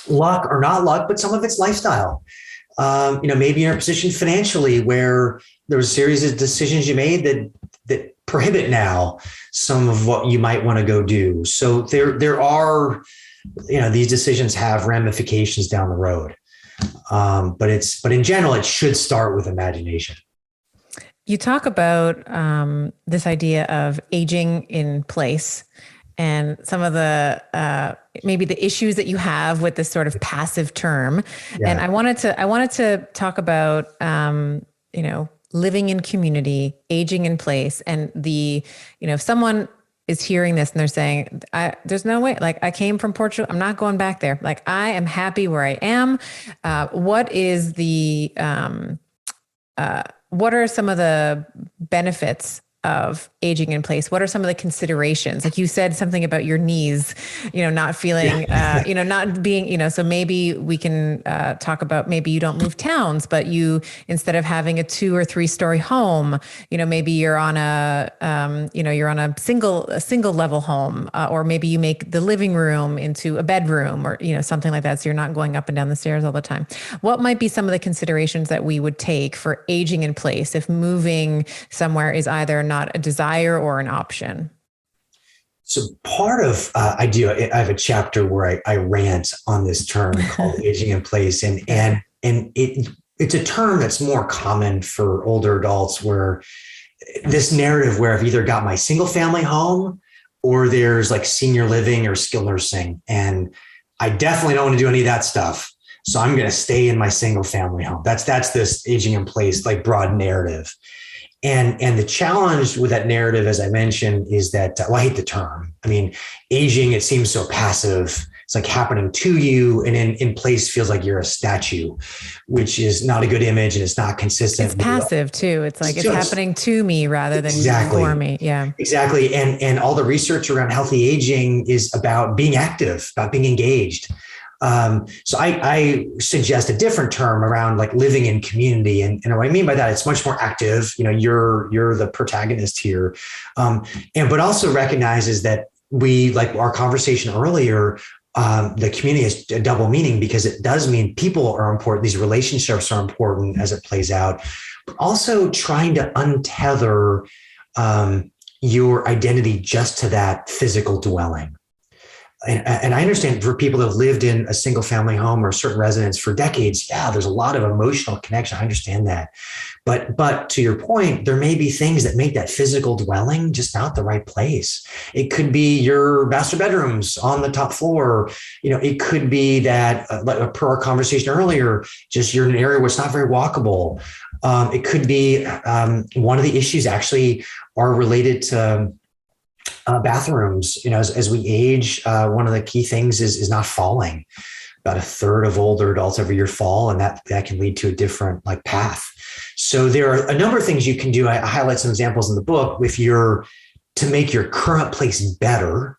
Speaker 2: luck or not luck, but some of it's lifestyle. Maybe you're in a position financially where there was a series of decisions you made that prohibit now some of what you might want to go do. So there are, these decisions have ramifications down the road. But in general, it should start with imagination.
Speaker 1: You talk about this idea of aging in place and some of the maybe the issues that you have with this sort of passive term. Yeah. And I wanted to talk about living in community, aging in place, and if someone is hearing this and they're saying, there's no way, like I came from Portugal, I'm not going back there. Like I am happy where I am. What are some of the benefits of aging in place? What are some of the considerations? Like you said something about your knees, not feeling, not being, so maybe we can talk about, maybe you don't move towns, but you, instead of having a 2 or 3 story home, maybe you're on you're on a single level home, or maybe you make the living room into a bedroom or, something like that. So you're not going up and down the stairs all the time. What might be some of the considerations that we would take for aging in place if moving somewhere is either not a desire or an option?
Speaker 2: So part of, I have a chapter where I rant on this term called aging in place. And it's a term that's more common for older adults, where this narrative where I've either got my single family home or there's like senior living or skilled nursing. And I definitely don't want to do any of that stuff. So I'm going to stay in my single family home. That's this aging in place, like broad narrative. And the challenge with that narrative, as I mentioned, is that, I hate the term. I mean, aging, it seems so passive. It's like happening to you, and in place feels like you're a statue, which is not a good image, and it's not consistent.
Speaker 1: It's passive too. It's like it's happening to me rather than for me. Yeah,
Speaker 2: exactly. And all the research around healthy aging is about being active, about being engaged. So I suggest a different term around like living in community. And what I mean by that, it's much more active. You're the protagonist here. But also recognizes that we, like our conversation earlier, the community has a double meaning, because it does mean people are important. These relationships are important as it plays out, but also trying to untether your identity just to that physical dwelling. and I understand for people that have lived in a single family home or a certain residence for decades, yeah, there's a lot of emotional connection. I understand that. But to your point, there may be things that make that physical dwelling just not the right place. It could be your master bedrooms on the top floor. It could be that, per our conversation earlier, just you're in an area where it's not very walkable. It could be one of the issues actually are related to bathrooms. As we age, one of the key things is not falling. About a third of older adults every year fall, and that can lead to a different path. So there are a number of things you can do. I highlight some examples in the book to make your current place better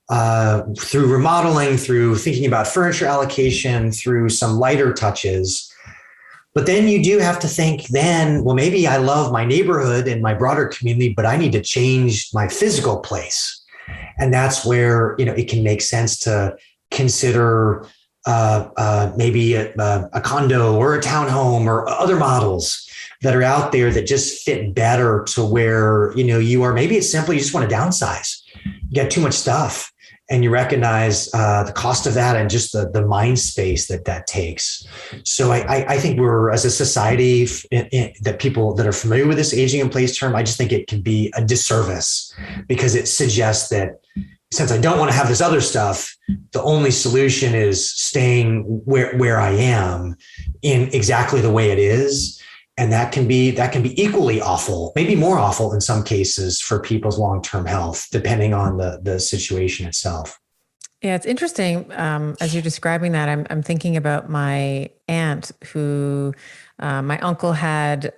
Speaker 2: through remodeling, through thinking about furniture allocation, through some lighter touches. But then you do have to think well, maybe I love my neighborhood and my broader community, but I need to change my physical place. And that's where, it can make sense to consider maybe a condo or a townhome or other models that are out there that just fit better to where, you are. Maybe it's simply you just want to downsize. You got too much stuff. And you recognize the cost of that and just the mind space that takes. So I think we're, as a society, that people that are familiar with this aging in place term, I just think it can be a disservice because it suggests that since I don't want to have this other stuff, the only solution is staying where I am in exactly the way it is. And that can be equally awful, maybe more awful in some cases for people's long-term health, depending on the situation itself.
Speaker 1: Yeah, it's interesting. As you're describing that, I'm thinking about my aunt who, my uncle had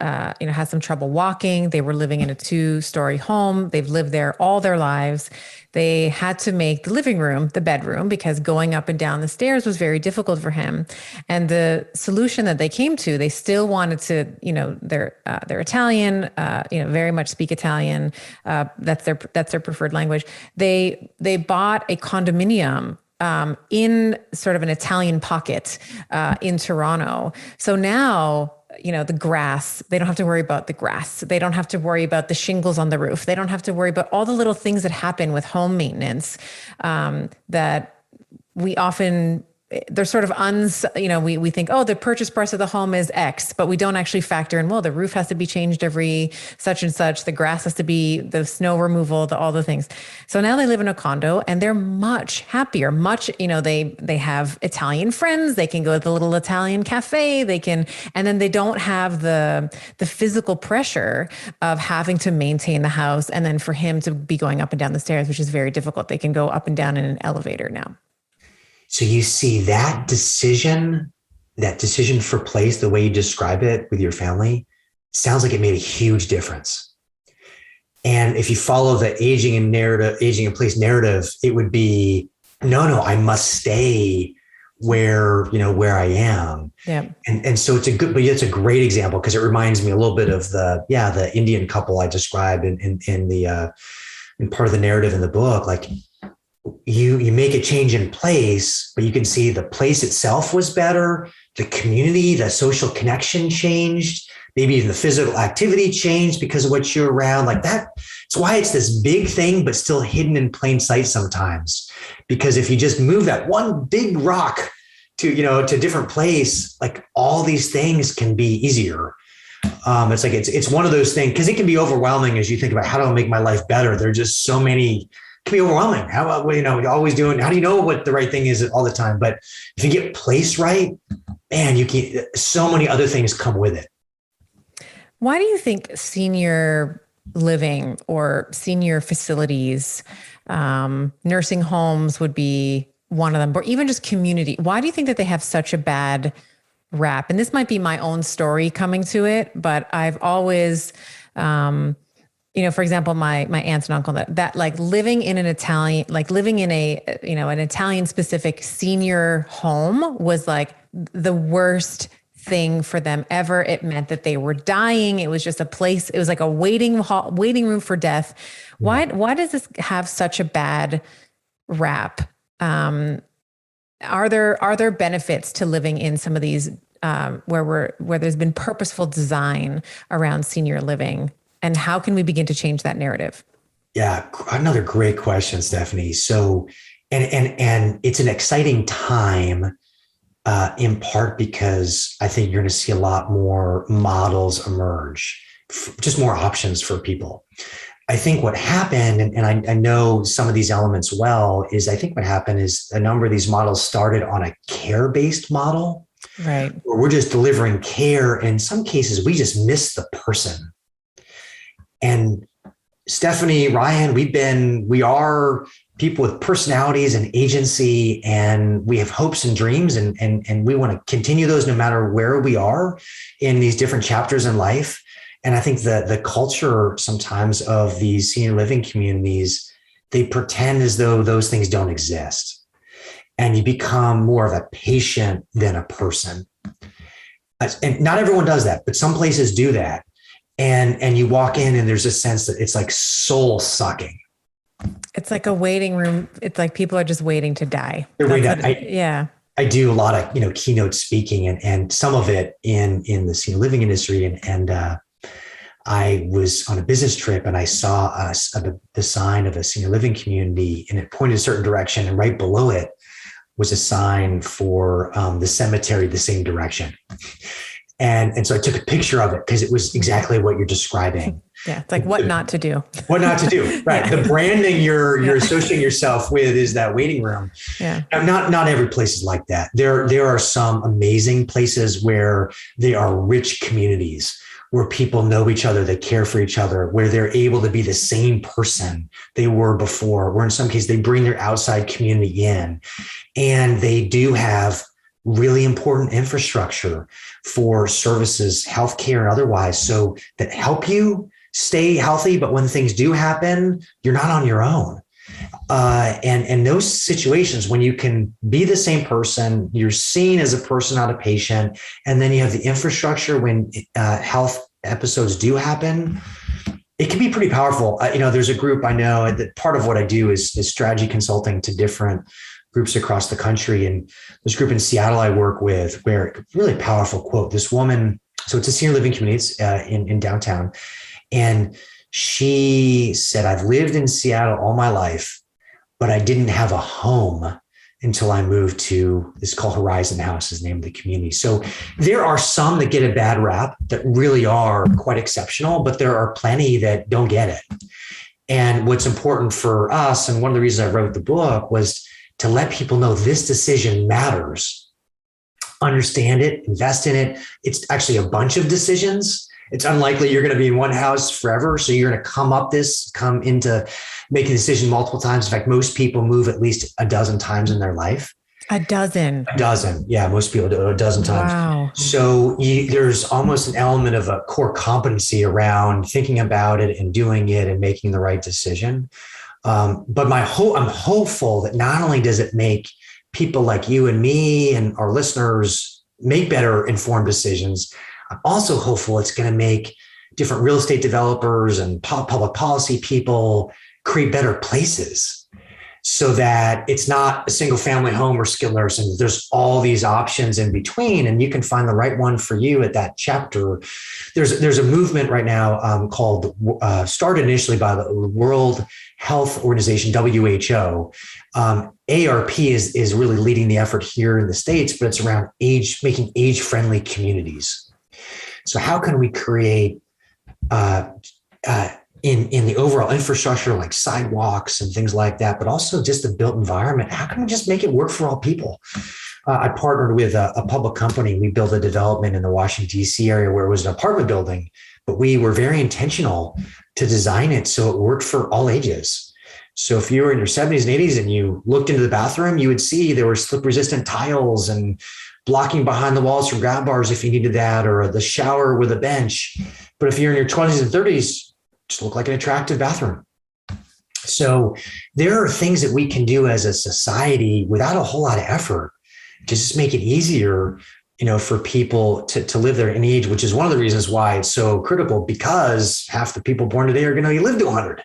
Speaker 1: some trouble walking. They were living in a 2-story home. They've lived there all their lives. They had to make the living room the bedroom because going up and down the stairs was very difficult for him. And the solution that they came to, they still wanted to, they're Italian, very much speak Italian. That's their preferred language. They bought a condominium in sort of an Italian pocket in Toronto. So now, the grass, they don't have to worry about the grass. They don't have to worry about the shingles on the roof. They don't have to worry about all the little things that happen with home maintenance that we often, they're sort of, we think, oh, the purchase price of the home is X, but we don't actually factor in, well, the roof has to be changed every such and such. The grass has to be, the snow removal, all the things. So now they live in a condo and they're much happier, they have Italian friends. They can go to the little Italian cafe. And then they don't have the physical pressure of having to maintain the house. And then for him to be going up and down the stairs, which is very difficult. They can go up and down in an elevator now.
Speaker 2: So you see that decision for place, the way you describe it with your family, sounds like it made a huge difference. And if you follow the aging in place narrative, it would be, no, I must stay where I am. Yeah. And so it's a great example because it reminds me a little bit of the Indian couple I described in part of the narrative in the book. Like, you make a change in place, but you can see the place itself was better. The community, the social connection changed. Maybe even the physical activity changed because of what you're around. Like that. It's why it's this big thing, but still hidden in plain sight sometimes. Because if you just move that one big rock to a different place, like all these things can be easier. It's one of those things because it can be overwhelming as you think about how do I make my life better. There are just so many. Can be overwhelming. How about, always doing, how do you know what the right thing is all the time? But if you get placed right, man, so many other things come with it.
Speaker 1: Why do you think senior living or senior facilities, nursing homes would be one of them, or even just community? Why do you think that they have such a bad rap? And this might be my own story coming to it, but I've always, for example, my aunts and uncle that like living in an Italian, like living in an Italian specific senior home was like the worst thing for them ever. It meant that they were dying. It was just a place. It was like a waiting room for death. Why does this have such a bad rap? Are there benefits to living in some of these where there's been purposeful design around senior living? And how can we begin to change that narrative?
Speaker 2: Yeah, another great question, Stephanie. So And it's an exciting time, in part because I think you're going to see a lot more models emerge, just more options for people. I think what happened, and I know some of these elements well, is I think what happened is a number of these models started on a care-based model,
Speaker 1: right?
Speaker 2: Where we're just delivering care. In some cases, we just miss the person. And Stephanie, Ryan, we are people with personalities and agency, and we have hopes and dreams, and we want to continue those no matter where we are in these different chapters in life. And I think the culture sometimes of these senior living communities, they pretend as though those things don't exist. And you become more of a patient than a person. And not everyone does that, but some places do that. And you walk in and there's a sense that it's like soul sucking.
Speaker 1: It's like a waiting room. It's like people are just waiting to die.
Speaker 2: Yeah. I do a lot of, keynote speaking and some of it in the senior living industry. And I was on a business trip and I saw the sign of a senior living community, and it pointed a certain direction. And right below it was a sign for the cemetery, the same direction. And so I took a picture of it because it was exactly what you're describing.
Speaker 1: Yeah. It's like what not to do.
Speaker 2: What not to do. Right. Yeah. The branding you're associating yourself with is that waiting room.
Speaker 1: Yeah.
Speaker 2: Now, not every place is like that. There are some amazing places where they are rich communities, where people know each other, they care for each other, where they're able to be the same person they were before, where in some cases they bring their outside community in, and they do have really important infrastructure for services, healthcare and otherwise, so that help you stay healthy. But when things do happen, you're not on your own. And those situations when you can be the same person, you're seen as a person, not a patient, and then you have the infrastructure when health episodes do happen, it can be pretty powerful. There's a group I know that part of what I do is strategy consulting to different groups across the country. And this group in Seattle I work with, where really powerful quote, this woman, so it's a senior living community, it's, in downtown. And she said, I've lived in Seattle all my life, but I didn't have a home until I moved to, it's called Horizon House is the name of the community. So there are some that get a bad rap that really are quite exceptional, but there are plenty that don't get it. And what's important for us, and one of the reasons I wrote the book, was to let people know this decision matters. Understand it, invest in it. It's actually a bunch of decisions. It's unlikely you're going to be in one house forever. So you're going to come into making a decision multiple times. In fact, most people move at least a dozen times in their life.
Speaker 1: A dozen. Yeah,
Speaker 2: most people do a dozen times.
Speaker 1: Wow.
Speaker 2: So there's almost an element of a core competency around thinking about it and doing it and making the right decision. But I'm hopeful that not only does it make people like you and me and our listeners make better informed decisions, I'm also hopeful it's going to make different real estate developers and public policy people create better places, so that it's not a single family home or skilled nursing. There's all these options in between, and you can find the right one for you at that chapter. There's a movement right now called, started initially by the World Health Organization, WHO. ARP is really leading the effort here in the States, but it's around making age-friendly communities. So how can we create in the overall infrastructure, like sidewalks and things like that, but also just the built environment? How can we just make it work for all people? I partnered with a public company. We built a development in the Washington, D.C. area where it was an apartment building, but we were very intentional to design it so it worked for all ages. So if you were in your 70s and 80s and you looked into the bathroom, you would see there were slip-resistant tiles and blocking behind the walls from grab bars if you needed that, or the shower with a bench. But if you're in your 20s and 30s, just look like an attractive bathroom. So there are things that we can do as a society without a whole lot of effort to just make it easier, for people to live there at any age, which is one of the reasons why it's so critical, because half the people born today are going to live to 100.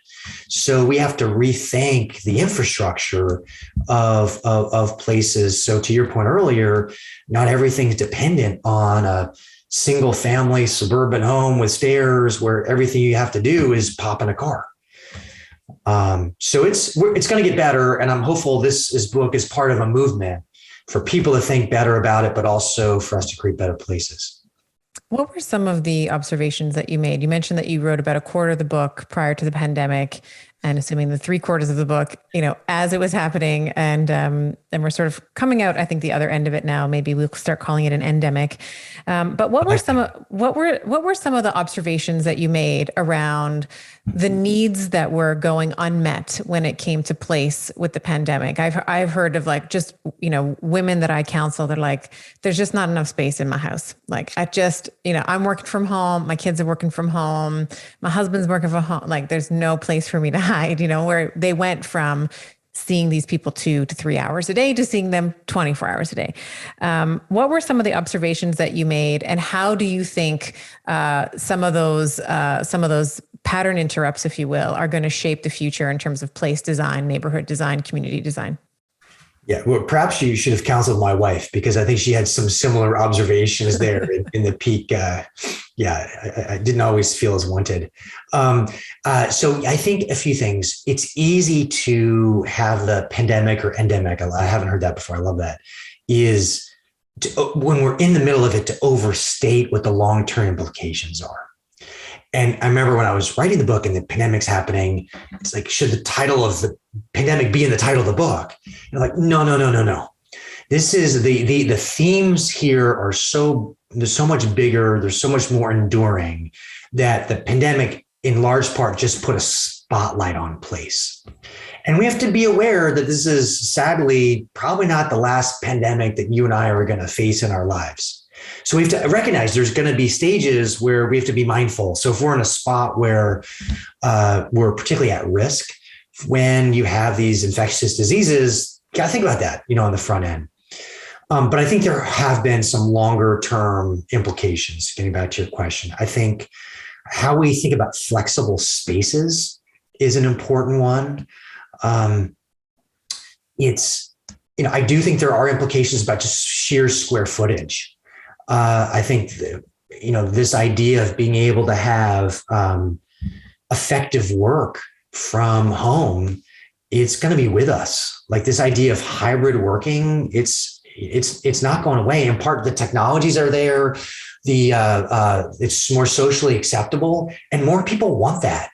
Speaker 2: So we have to rethink the infrastructure of places. So to your point earlier, not everything's dependent on a single family suburban home with stairs where everything you have to do is pop in a car. So it's going to get better. And I'm hopeful this book is part of a movement for people to think better about it, but also for us to create better places.
Speaker 1: What were some of the observations that you made? You mentioned that you wrote about a quarter of the book prior to the pandemic, and assuming the 3/4 of the book, as it was happening, and we're sort of coming out. I think the other end of it now. Maybe we'll start calling it an endemic. But what were some of the observations that you made around the needs that were going unmet when it came to place with the pandemic? I've heard of women that I counsel. They're like, there's just not enough space in my house. Like I'm working from home. My kids are working from home. My husband's working from home. Like there's no place for me to hide, where they went from seeing these people 2 to 3 hours a day to seeing them 24 hours a day. What were some of the observations that you made, and how do you think some of those pattern interrupts, if you will, are going to shape the future in terms of place design, neighborhood design, community design?
Speaker 2: Yeah, well, perhaps you should have counseled my wife, because I think she had some similar observations there in the peak. I didn't always feel as wanted. So I think a few things. It's easy to have the pandemic or endemic. I haven't heard that before. I love that. When we're in the middle of it, to overstate what the long-term implications are. And I remember when I was writing the book and the pandemic's happening, it's like, should the title of the pandemic be in the title of the book? And I'm like, no. This is the themes here are they're so much bigger. They're so much more enduring, that the pandemic in large part just put a spotlight on place. And we have to be aware that this is sadly probably not the last pandemic that you and I are going to face in our lives. So we have to recognize there's going to be stages where we have to be mindful. So if we're in a spot where we're particularly at risk, when you have these infectious diseases, you got to think about that, on the front end. But I think there have been some longer term implications. Getting back to your question, I think how we think about flexible spaces is an important one. I do think there are implications about just sheer square footage. I think, this idea of being able to have effective work from home, it's going to be with us. Like this idea of hybrid working, it's not going away. In part, the technologies are there. It's more socially acceptable, and more people want that.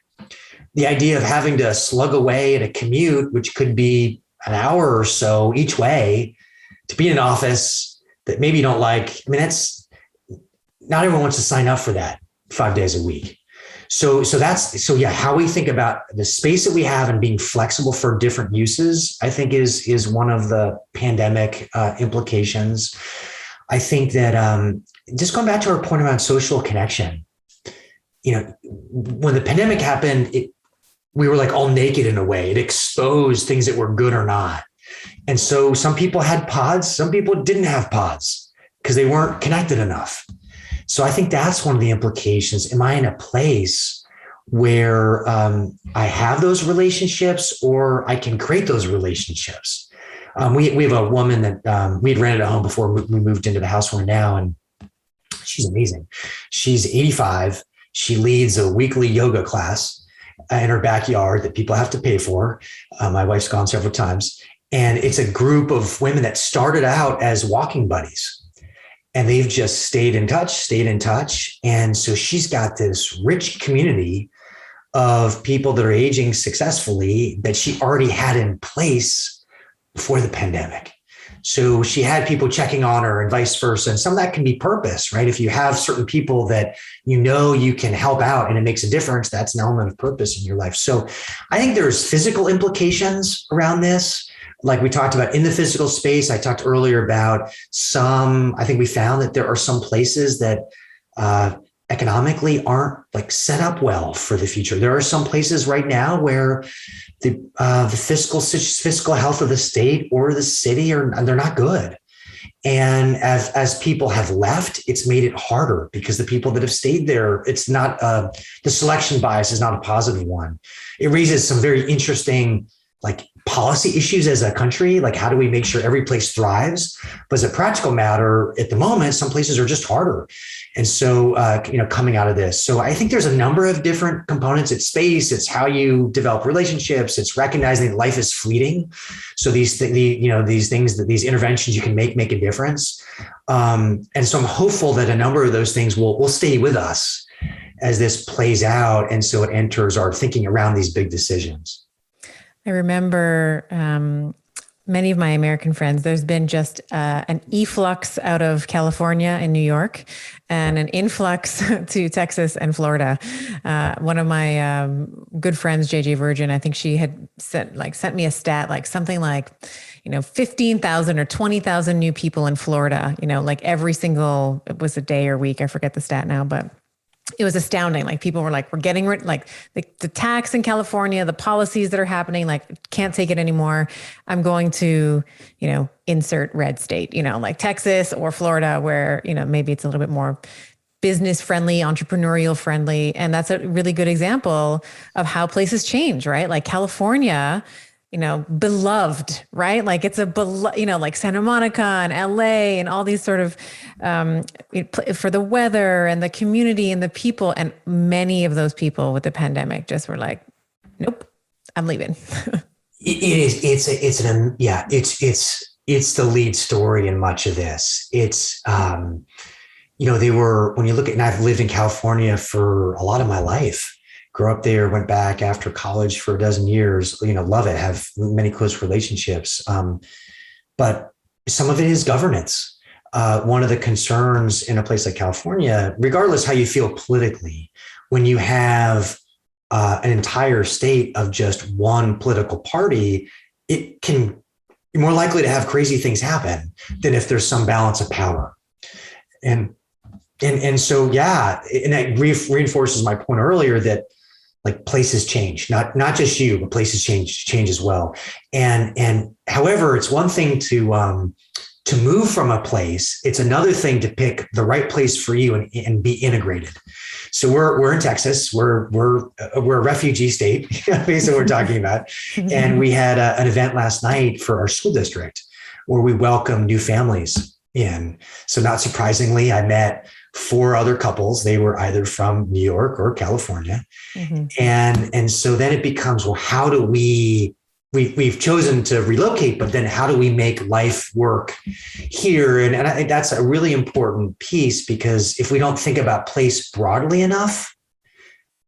Speaker 2: The idea of having to slug away at a commute, which could be an hour or so each way, to be in an office that maybe you don't like. I mean, that's not everyone wants to sign up for that 5 days a week. So how we think about the space that we have and being flexible for different uses, I think is one of the pandemic implications. I think that just going back to our point around social connection, when the pandemic happened, we were like all naked in a way. It exposed things that were good or not. And so some people had pods, some people didn't have pods because they weren't connected enough. So I think that's one of the implications. Am I in a place where I have those relationships, or I can create those relationships? We have a woman that we had rented a home before we moved into the house we're in now, and she's amazing. She's 85. She leads a weekly yoga class in her backyard that people have to pay for. My wife's gone several times. And it's a group of women that started out as walking buddies, and they've just stayed in touch. And so she's got this rich community of people that are aging successfully that she already had in place before the pandemic. So she had people checking on her and vice versa. And some of that can be purpose, right? If you have certain people that you can help out and it makes a difference, that's an element of purpose in your life. So I think there's physical implications around this. Like we talked about in the physical space, I talked earlier about I think we found that there are some places that economically aren't like set up well for the future. There are some places right now where the fiscal health of the state or the city they're not good. And as people have left, it's made it harder because the people that have stayed there, it's not the selection bias is not a positive one. It raises some very interesting policy issues as a country, like how do we make sure every place thrives? But as a practical matter, at the moment, some places are just harder. And so, coming out of this, so I think there's a number of different components. It's space, it's how you develop relationships, it's recognizing that life is fleeting. So these things, that these interventions you can make a difference. And so I'm hopeful that a number of those things will stay with us as this plays out. And so it enters our thinking around these big decisions.
Speaker 1: I remember many of my American friends, there's been just an efflux out of California and New York and an influx to Texas and Florida. One of my good friends, JJ Virgin, I think she had sent me a stat, like something like, 15,000 or 20,000 new people in Florida, like every single, it was a day or week. I forget the stat now, but it was astounding. Like people were like, we're getting rid, like the tax in California, the policies that are happening, like can't take it anymore. I'm going to, insert red state, like Texas or Florida, where, maybe it's a little bit more business friendly, entrepreneurial friendly. And that's a really good example of how places change, right? Like California, beloved, right? Like it's like Santa Monica and LA and all these sort of, for the weather and the community and the people. And many of those people with the pandemic just were like, nope, I'm leaving.
Speaker 2: It's the lead story in much of this. It's, when you look at, and I've lived in California for a lot of my life. Grew up there, went back after college for a dozen years, love it, have many close relationships. But some of it is governance. One of the concerns in a place like California, regardless how you feel politically, when you have an entire state of just one political party, it can be more likely to have crazy things happen than if there's some balance of power. And so, yeah, and that reinforces my point earlier that like places change, not just you, but places change as well. And however, it's one thing to move from a place. It's another thing to pick the right place for you and be integrated. So we're in Texas. We're a refugee state, basically what we're talking about. And we had an event last night for our school district where we welcomed new families in. So not surprisingly, I met 4 other couples. They were either from New York or California. Mm-hmm. And so then it becomes, well, how do we've chosen to relocate, but then how do we make life work here? And I think that's a really important piece, because if we don't think about place broadly enough,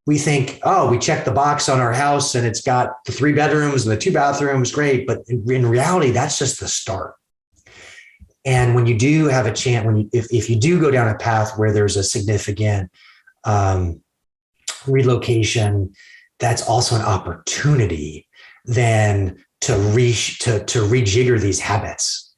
Speaker 2: we think, oh, we checked the box on our house and it's got the 3 bedrooms and the 2 bathrooms, great. But in reality, that's just the start. And when you do have a chance, if you do go down a path where there's a significant relocation, that's also an opportunity then to rejigger these habits.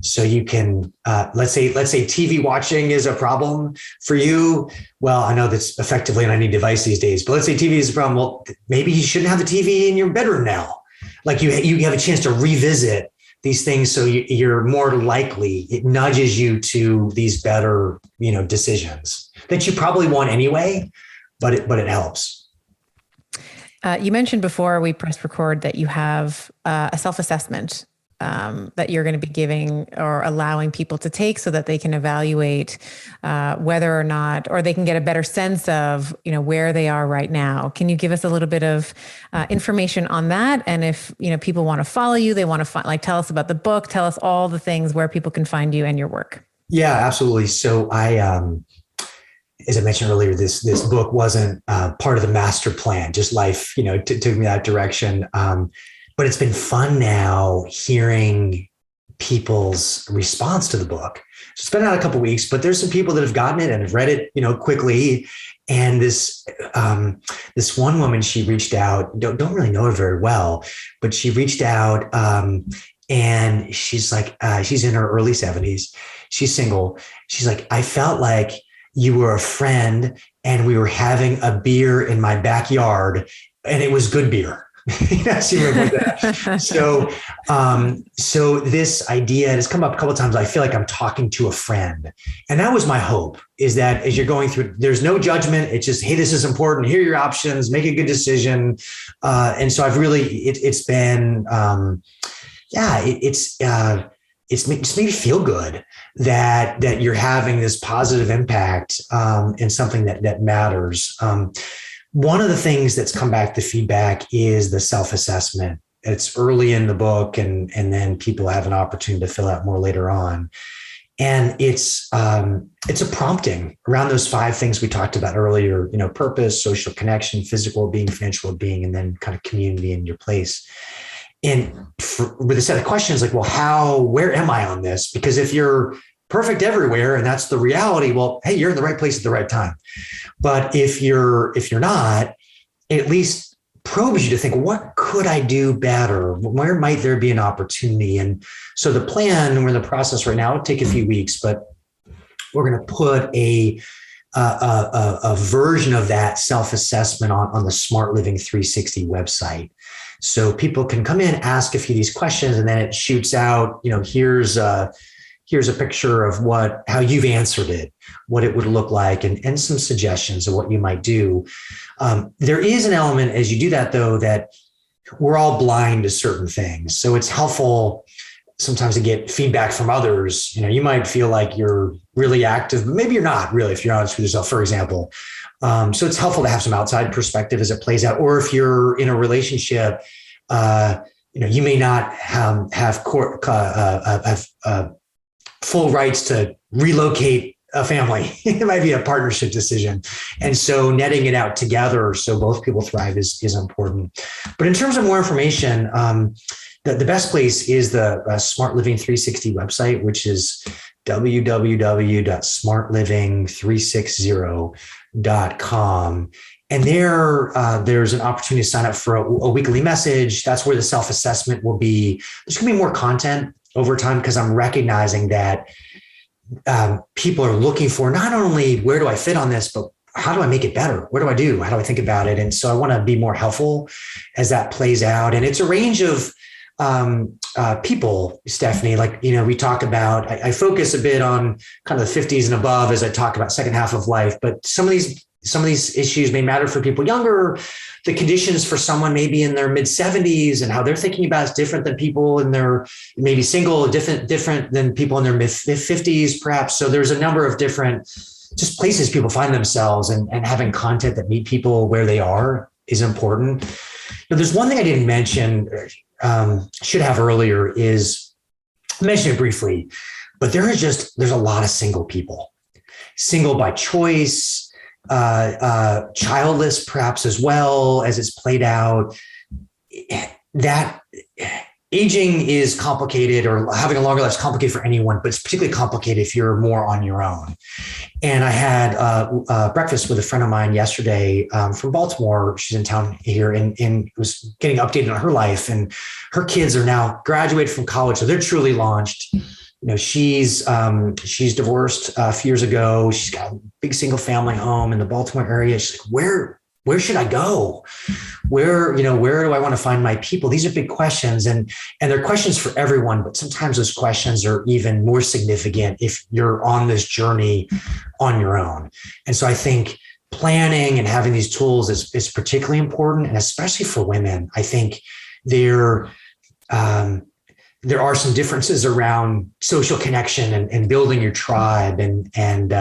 Speaker 2: So you can, let's say TV watching is a problem for you. Well, I know that's effectively on any device these days, but let's say TV is a problem. Well, maybe you shouldn't have the TV in your bedroom now. Like you have a chance to revisit these things, so you're more likely, it nudges you to these better, decisions that you probably want anyway, but it helps.
Speaker 1: You mentioned before we pressed record that you have a self-assessment that you're going to be giving or allowing people to take so that they can evaluate whether or not, or they can get a better sense of, where they are right now. Can you give us a little bit of information on that? And if, people want to follow you, they want to tell us about the book, tell us all the things where people can find you and your work. Yeah,
Speaker 2: absolutely. So I, as I mentioned earlier, this book wasn't part of the master plan, just life, took me that direction. But it's been fun now hearing people's response to the book. So it's been out a couple of weeks, but there's some people that have gotten it and have read it, quickly. And this one woman, she reached out, don't really know her very well, but she reached out and she's like, she's in her early 70s. She's single. She's like, I felt like you were a friend and we were having a beer in my backyard and it was good beer. So this idea has come up a couple of times. I feel like I'm talking to a friend, and that was my hope, is that as you're going through, there's no judgment. It's just, hey, this is important. Here are your options. Make a good decision. And so I've really, it's been, it's just made me feel good that you're having this positive impact in something that matters. One of the things that's come back, the feedback, is the self-assessment. It's early in the book, and then people have an opportunity to fill out more later on. And it's a prompting around those 5 things we talked about earlier, purpose, social connection, physical well-being, financial well-being, and then kind of community in your place. And with a set of questions like, well, where am I on this? Because if you're perfect everywhere and that's the reality, well, hey, you're in the right place at the right time. But if you're not, it at least probes you to think, what could I do better? Where might there be an opportunity? And so the plan, we're in the process right now, it'll take a few weeks, but we're going to put a version of that self-assessment on the Smart Living 360 website. So people can come in, ask a few of these questions, and then it shoots out, here's a picture of how you've answered it, what it would look like, and some suggestions of what you might do. There is an element as you do that, though, that we're all blind to certain things. So it's helpful sometimes to get feedback from others. You might feel like you're really active, but maybe you're not really, if you're honest with yourself, for example. So it's helpful to have some outside perspective as it plays out. Or if you're in a relationship, you may not have full rights to relocate a family. It might be a partnership decision. And so netting it out together so both people thrive is important. But in terms of more information, the best place is the Smart Living 360 website, which is www.smartliving360.com. And there's an opportunity to sign up for a weekly message. That's where the self-assessment will be. There's going to be more content over time because I'm recognizing that people are looking for not only where do I fit on this, but how do I make it better? What do I do? How do I think about it? And so I want to be more helpful as that plays out. And it's a range of people, Stephanie, we talk about, I focus a bit on kind of the 50s and above as I talk about second half of life, but some of these issues may matter for people younger. The conditions for someone maybe in their mid 70s and how they're thinking about is different than people in their maybe single, different than people in their mid 50s, perhaps. So there's a number of different just places people find themselves, and having content that meet people where they are is important. There's one thing I didn't mention, should have earlier, is I mentioned it briefly, but there's a lot of single people, single by choice, childless perhaps as well as it's played out. That aging is complicated, or having a longer life is complicated for anyone, but it's particularly complicated if you're more on your own. And I had breakfast with a friend of mine yesterday from Baltimore. She's in town here and was getting updated on her life. And her kids are now graduated from college, so they're truly launched. She's divorced a few years ago. She's got a big single family home in the Baltimore area. She's like, where should I go? Where do I want to find my people? These are big questions, and they're questions for everyone, but sometimes those questions are even more significant if you're on this journey on your own. And so I think planning and having these tools is particularly important, and especially for women. I think there are some differences around social connection and building your tribe. And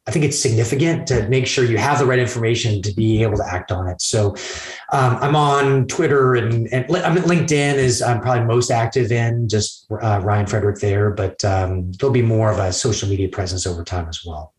Speaker 2: I think it's significant to make sure you have the right information to be able to act on it. So I'm on Twitter and I'm LinkedIn is I'm probably most active in, just Ryan Frederick there, but there'll be more of a social media presence over time as well.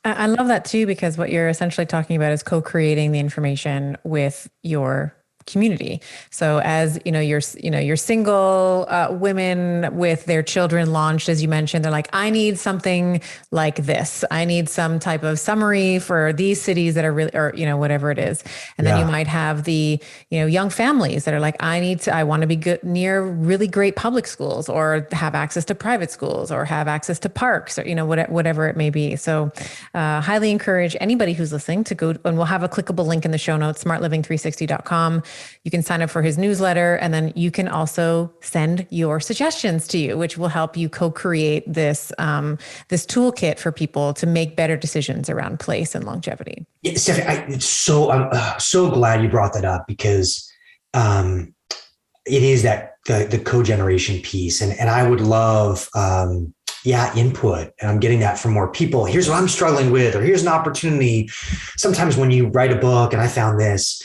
Speaker 1: I love that too, because what you're essentially talking about is co-creating the information with your community. So as you're single women with their children launched, as you mentioned, they're like, I need something like this. I need some type of summary for these cities that are really, or whatever it is. And then you might have the young families that are like, I want to be good near really great public schools, or have access to private schools, or have access to parks, or whatever it may be. So highly encourage anybody who's listening to go, and we'll have a clickable link in the show notes, smartliving360.com. You can sign up for his newsletter, and then you can also send your suggestions to you, which will help you co-create this toolkit for people to make better decisions around place and longevity.
Speaker 2: Yeah, Stephanie, I'm so glad you brought that up, because it is that the co-generation piece. And I would love, input. And I'm getting that from more people. Here's what I'm struggling with, or here's an opportunity. Sometimes when you write a book, and I found this,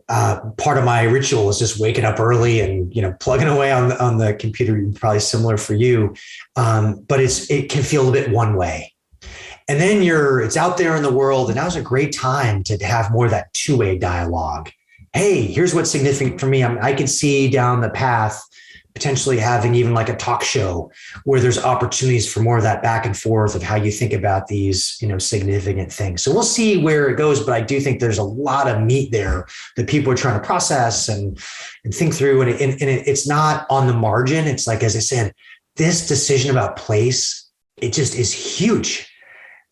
Speaker 2: part of my ritual is just waking up early and, plugging away on the computer, probably similar for you. But it can feel a bit one way. And then it's out there in the world. And now's a great time to have more of that two-way dialogue. Hey, here's what's significant for me. I can see down the path potentially having even like a talk show where there's opportunities for more of that back and forth of how you think about these, significant things. So we'll see where it goes, but I do think there's a lot of meat there that people are trying to process and think through. And it's not on the margin. It's like, as I said, this decision about place, it just is huge.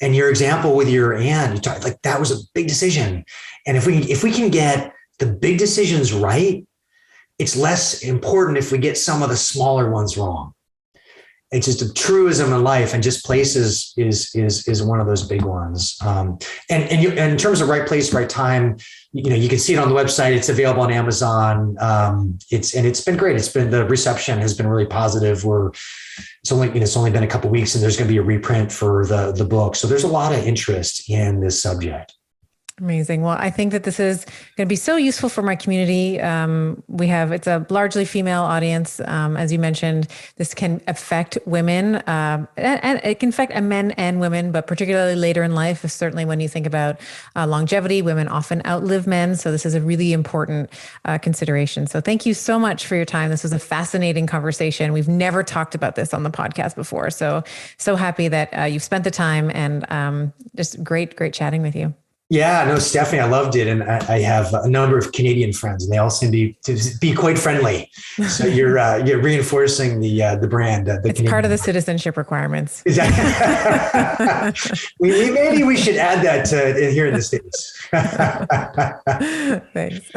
Speaker 2: And your example with your aunt, you talked like that was a big decision. And if we can get the big decisions right, it's less important if we get some of the smaller ones wrong. It's just a truism in life, and just places is one of those big ones. And in terms of right place, right time, you can see it on the website. It's available on Amazon. It's been great. The reception has been really positive. It's only been a couple of weeks, and there's going to be a reprint for the book. So there's a lot of interest in this subject.
Speaker 1: Amazing. Well, I think that this is going to be so useful for my community. It's a largely female audience. As you mentioned, this can affect women, and it can affect men and women, but particularly later in life, certainly when you think about longevity, women often outlive men. So this is a really important consideration. So thank you so much for your time. This was a fascinating conversation. We've never talked about this on the podcast before. So happy that you've spent the time, and just great chatting with you.
Speaker 2: Yeah, no, Stephanie, I loved it. And I have a number of Canadian friends, and they all seem to be quite friendly. So you're reinforcing the brand. It's
Speaker 1: Canadian part of the citizenship requirements.
Speaker 2: Exactly. Maybe we should add that here in the States.
Speaker 1: Thanks.